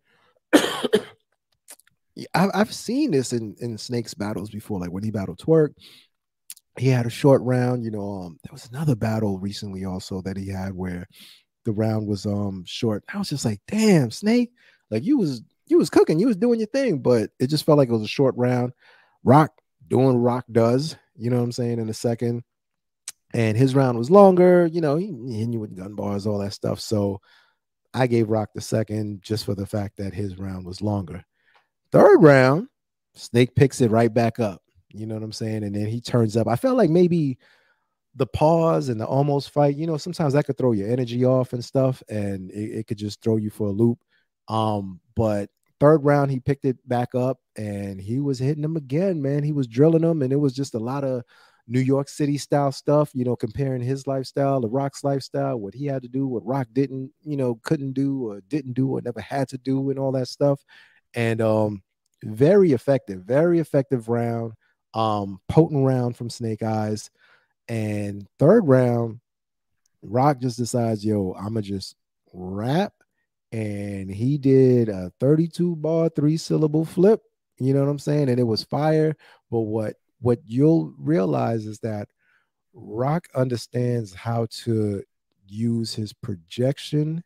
I've seen this in Snake's battles before, like when he battled Twerk. He had a short round, there was another battle recently also that he had where the round was short. I was just like, damn, Snake, like you was cooking, you was doing your thing, but it just felt like it was a short round. Rock doing what Rock does, you know what I'm saying, in the second. And his round was longer, he hit you with gun bars, all that stuff. So I gave Rock the second just for the fact that his round was longer. Third round, Snake picks it right back up. You know what I'm saying? And then he turns up. I felt like maybe the pause and the almost fight, sometimes that could throw your energy off and stuff, and it could just throw you for a loop. But third round, he picked it back up, and he was hitting them again, man. He was drilling them, and it was just a lot of New York City style stuff, comparing his lifestyle to Rock's lifestyle, what he had to do, what Rock couldn't do or never had to do, and all that stuff. And very effective round. Potent round from Snake Eyez. And third round, Rock just decides, yo, I'ma just rap. And he did a 32 bar 3-syllable flip, you know what I'm saying? And it was fire. But what you'll realize is that Rock understands how to use his projection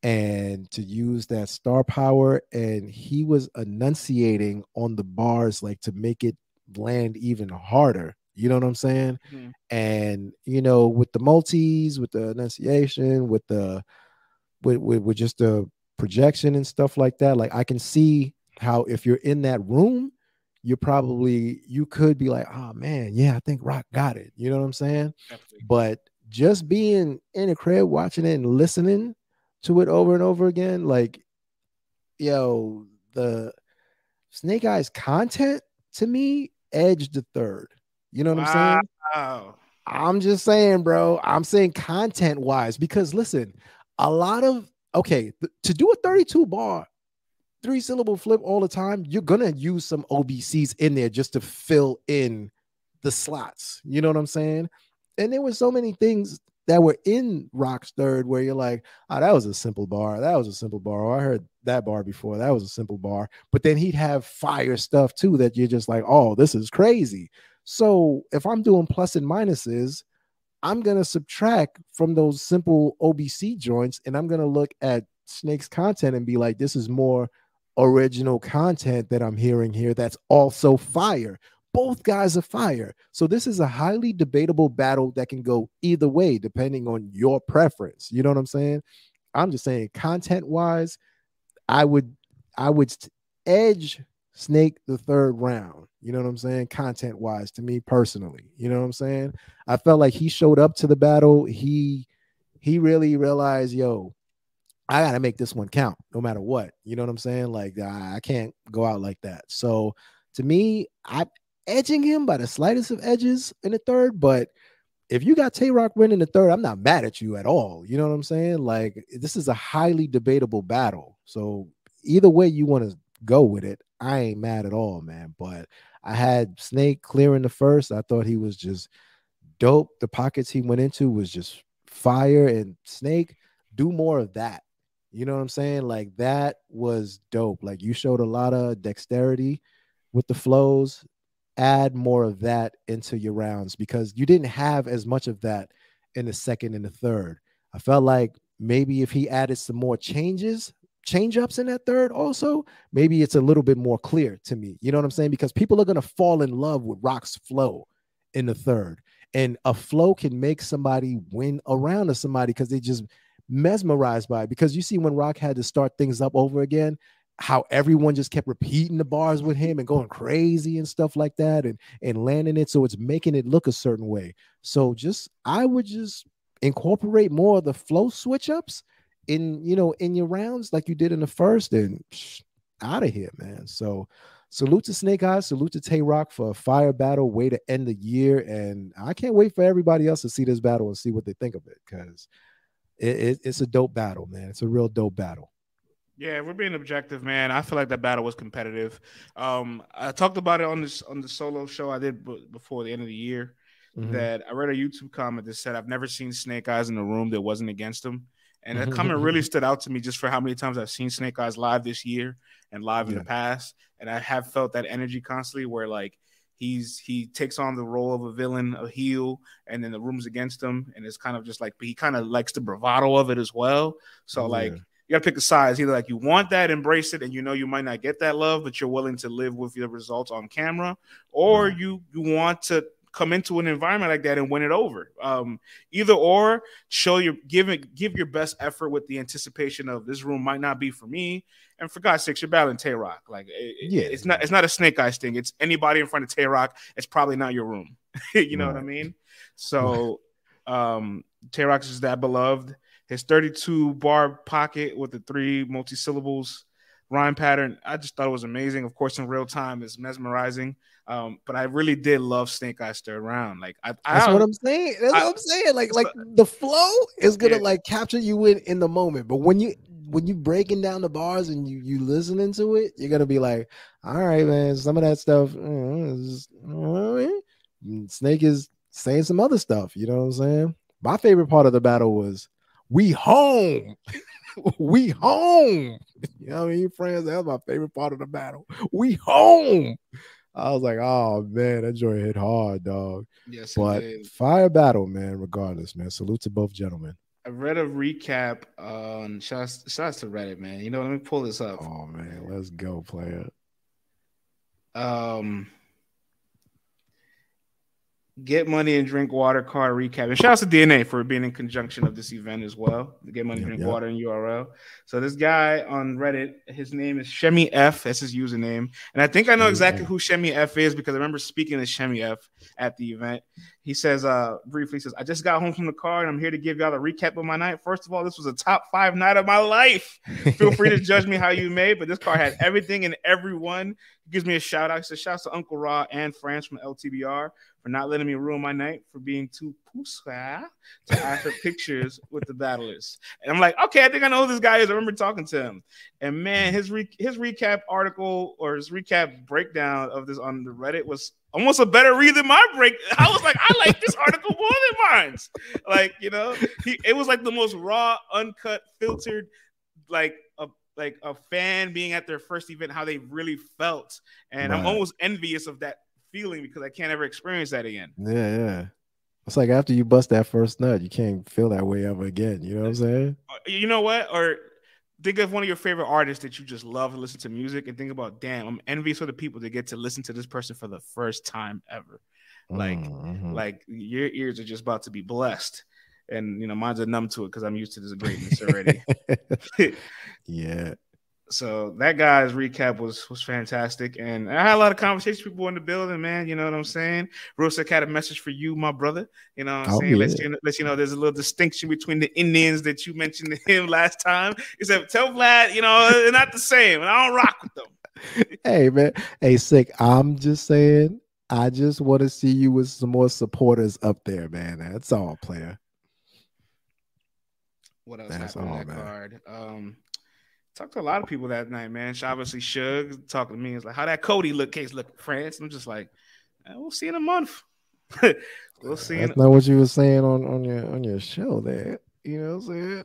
and to use that star power, and he was enunciating on the bars, like to make it land even harder. You know what I'm saying? Mm-hmm. And with the multis, with the enunciation, with just the projection and stuff like that, like I can see how if you're in that room, you could be like, oh man, yeah, I think Rock got it. You know what I'm saying? Definitely. But just being in a crib watching it and listening to it over and over again, like, the Snake Eyes content to me edged the third. You know what I'm saying? Wow. I'm just saying, bro. I'm saying content wise, because listen, a lot of to do a 32 bar 3-syllable flip all the time, you're gonna use some OBCs in there just to fill in the slots. You know what I'm saying? And there were so many things that were in Rock's third where you're like, oh, that was a simple bar. That was a simple bar. Or I heard that bar before. That was a simple bar. But then he'd have fire stuff too that you're just like, oh, this is crazy. So if I'm doing plus and minuses, I'm going to subtract from those simple OBC joints, and I'm going to look at Snake's content and be like, this is more original content that I'm hearing here that's also fire. Both guys are fire. So this is a highly debatable battle that can go either way depending on your preference. You know what I'm saying? I'm just saying content wise, I would edge Snake the third round. You know what I'm saying? Content wise, to me personally. You know what I'm saying? I felt like he showed up to the battle. He really realized, yo, I gotta make this one count no matter what. You know what I'm saying? Like I can't go out like that. So to me, I'm edging him by the slightest of edges in the third, but if you got Tay Rock winning the third, I'm not mad at you at all. You know what I'm saying? Like this is a highly debatable battle. So either way you want to go with it, I ain't mad at all, man. But I had Snake clearing the first. I thought he was just dope. The pockets he went into was just fire. And Snake, do more of that. You know what I'm saying? Like that was dope. Like you showed a lot of dexterity with the flows. Add more of that into your rounds because you didn't have as much of that in the second and the third. I felt like maybe if he added some more change ups in that third also, maybe it's a little bit more clear to me. You know what I'm saying? Because people are going to fall in love with Rock's flow in the third. And a flow can make somebody win a round of somebody because they just mesmerized by it. Because you see when Rock had to start things up over again, how everyone just kept repeating the bars with him and going crazy and stuff like that and landing it. So it's making it look a certain way. So I would just incorporate more of the flow switch ups in your rounds like you did in the first and out of here, man. So salute to Snake Eyes, salute to Tay Rock for a fire battle, way to end the year. And I can't wait for everybody else to see this battle and see what they think of it because it's a dope battle, man. It's a real dope battle. Yeah, we're being objective, man. I feel like that battle was competitive. I talked about it on the solo show I did before the end of the year. Mm-hmm. That I read a YouTube comment that said I've never seen Snake Eyes in a room that wasn't against him, and that comment really stood out to me just for how many times I've seen Snake Eyes live this year and live in the past, and I have felt that energy constantly where like he takes on the role of a villain, a heel, and then the room's against him, and it's kind of just like he kind of likes the bravado of it as well. So like. You got to pick a side. Either like you want that, embrace it, and you know you might not get that love, but you're willing to live with your results on camera, or you want to come into an environment like that and win it over. Either or, give your best effort with the anticipation of this room might not be for me. And for God's sakes, you're battling Tay Rock. Like it's not a Snake Eyes thing. It's anybody in front of Tay Rock. It's probably not your room. You know what I mean? So Tay Rock is that beloved. His 32 bar pocket with the 3 multi-syllables rhyme pattern, I just thought it was amazing. Of course, in real time, it's mesmerizing. But I really did love Snake Eyes third round. Like that's what I'm saying. That's what I'm saying. Like the flow is gonna like capture you in the moment. But when you breaking down the bars and you listening to it, you're gonna be like, all right, man, some of that stuff. Snake is saying some other stuff. You know what I'm saying? My favorite part of the battle was. We home. We home. You know what I mean? Friends, that was my favorite part of the battle. We home. I was like, oh man, that joint hit hard, dog. Yes, but fire battle, man, regardless, man. Salute to both gentlemen. I read a recap on shots to Reddit, man. You know, let me pull this up. Oh man, let's go, player. Get Money and Drink Water card recap. And shout out to DNA for being in conjunction of this event as well. Get Money, Drink Water and URL. So this guy on Reddit, his name is Shemi F. That's his username. And I think I know exactly who Shemi F is because I remember speaking to Shemi F at the event. He says, briefly says, I just got home from the car and I'm here to give y'all a recap of my night. First of all, this was a top 5 night of my life. Feel free to judge me how you may, but this car had everything and everyone. He gives me a shout out. He says, shouts to Uncle Raw and France from LTBR for not letting me ruin my night, for being too pussy to ask for pictures with the battlers. And I'm like, okay, I think I know who this guy is. I remember talking to him. And man, his recap article or his recap breakdown of this on the Reddit was almost a better read than my break. I was like, I like this article more than mine. Like, you know, it was like the most raw, uncut, filtered, like a fan being at their first event, how they really felt. And I'm almost envious of that feeling because I can't ever experience that again. Yeah. It's like after you bust that first nut, you can't feel that way ever again. You know what I'm saying? You know what? Or think of one of your favorite artists that you just love to listen to music and think about, damn, I'm envious of the people that get to listen to this person for the first time ever. Like your ears are just about to be blessed. And, you know, mine's are numb to it because I'm used to this greatness already. Yeah. So that guy's recap was fantastic. And I had a lot of conversations with people in the building, man. You know what I'm saying? Rosek had a message for you, my brother. You know what I'm saying? Yeah. Let you know there's a little distinction between the Indians that you mentioned to him last time. He said, tell Vlad, you know, they're not the same. And I don't rock with them. Hey, man. Hey, Sick, I'm just saying, I just want to see you with some more supporters up there, man. That's all, player. What else happened on that card? Talked to a lot of people that night, man. Obviously, Suge talking to me. It's like, how that Cody case look, France? I'm just like, we'll see in a month. We'll see. That's not what you were saying on your show there. You know what I'm saying?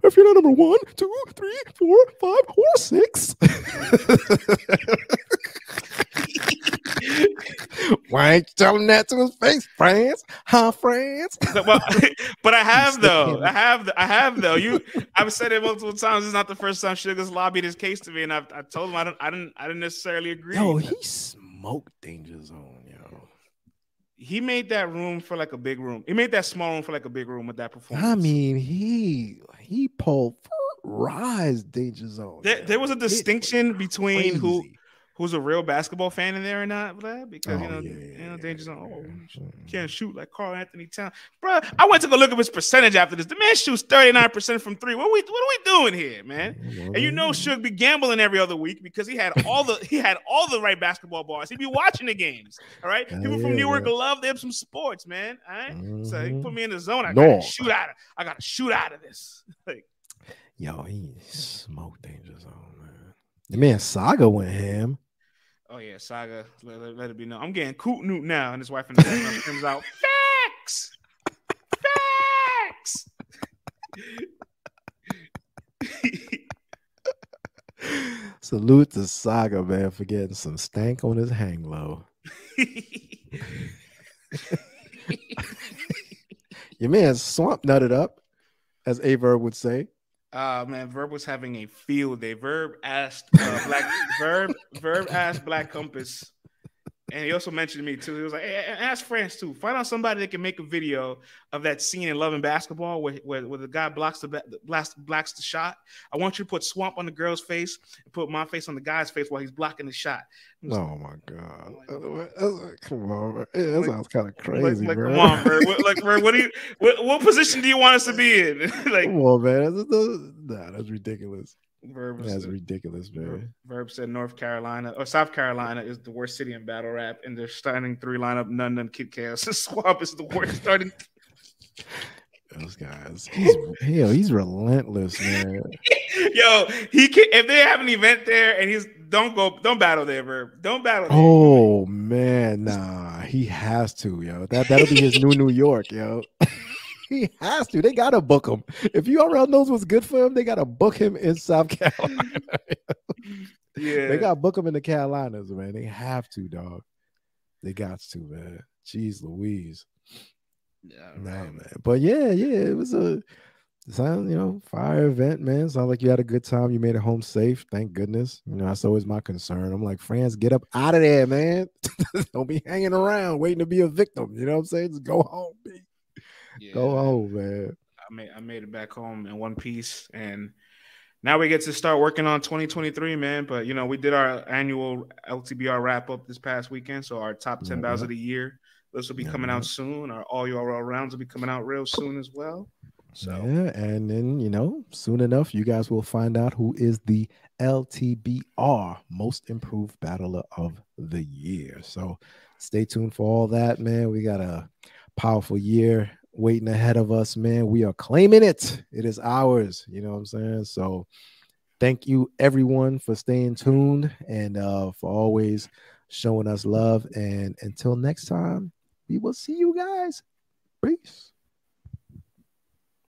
If you're not number 1, 2, 3, 4, 5, or 6. Why ain't you telling that to his face, France? Huh, France? But I have though. I have though. I've said it multiple times. It's not the first time Sugar's lobbied his case to me, and I told him I didn't necessarily agree. Yo, he smoked Danger Zone, yo. He made that room for like a big room. He made that small room for like a big room with that performance. I mean, he pulled rise Danger Zone. There was a distinction between who's a real basketball fan in there or not, Vlad? Because you know, Danger Zone. Can't shoot like Karl Anthony Towns, bro. I went to go look at his percentage after this. The man shoots 39% from 3. What are we doing here, man? And you know, Suge be gambling every other week because he had all the right basketball bars. He'd be watching the games. All right, people from Newark love them some sports, man. All right, so he put me in the zone. I gotta shoot out of this. Like, yo, he smoked Danger Zone, man. The man Saga went ham. Oh yeah, Saga. Let it be known. I'm getting Coot Newt now, and his wife in the background comes out. Facts. Salute to Saga, man, for getting some stank on his hang low. Your man swamp nutted up, as A-Verb would say. Man, Verb was having a field day. Verb asked Black Compass, and he also mentioned me too. He was like, hey, ask France too. Find out somebody that can make a video of that scene in Love and Basketball where the guy blocks the shot. I want you to put swamp on the girl's face and put my face on the guy's face while he's blocking the shot. Oh my God! Come on, man. That sounds kind of crazy, bro. Come on, bro. What position do you want us to be in? Like, come on, man. That's ridiculous. That's ridiculous, man. Verb said South Carolina is the worst city in battle rap, and their starting 3 lineup, none Kid Chaos. Swamp is the worst starting. Those guys, he's relentless, man. Yo, if they have an event there and don't battle there, Verb. Don't battle there. Oh man, nah, he has to, yo. That'll be his New York, yo. He has to. They gotta book him. If URL knows what's good for him, they gotta book him in South Carolina. Yeah, they gotta book him in the Carolinas, man. They have to, dog. They got to, man. Jeez Louise. Yeah, nah, man. But yeah, it was Sound, fire event, man. Sounds like you had a good time. You made it home safe. Thank goodness. That's always my concern. I'm like, friends, get up out of there, man. Don't be hanging around waiting to be a victim. You know what I'm saying? Just go home, B. Yeah, go home, man. I made it back home in one piece, and now we get to start working on 2023, man. But we did our annual LTBR wrap up this past weekend, so our top 10 battles of the year. This will be coming out soon. Our all URL rounds will be coming out real soon as well. So yeah, and then soon enough, you guys will find out who is the LTBR Most Improved Battler of the Year. So stay tuned for all that, man. We got a powerful year waiting ahead of us, man. We are claiming it. It is ours. You know what I'm saying? So thank you, everyone, for staying tuned and for always showing us love. And until next time, we will see you guys. Peace.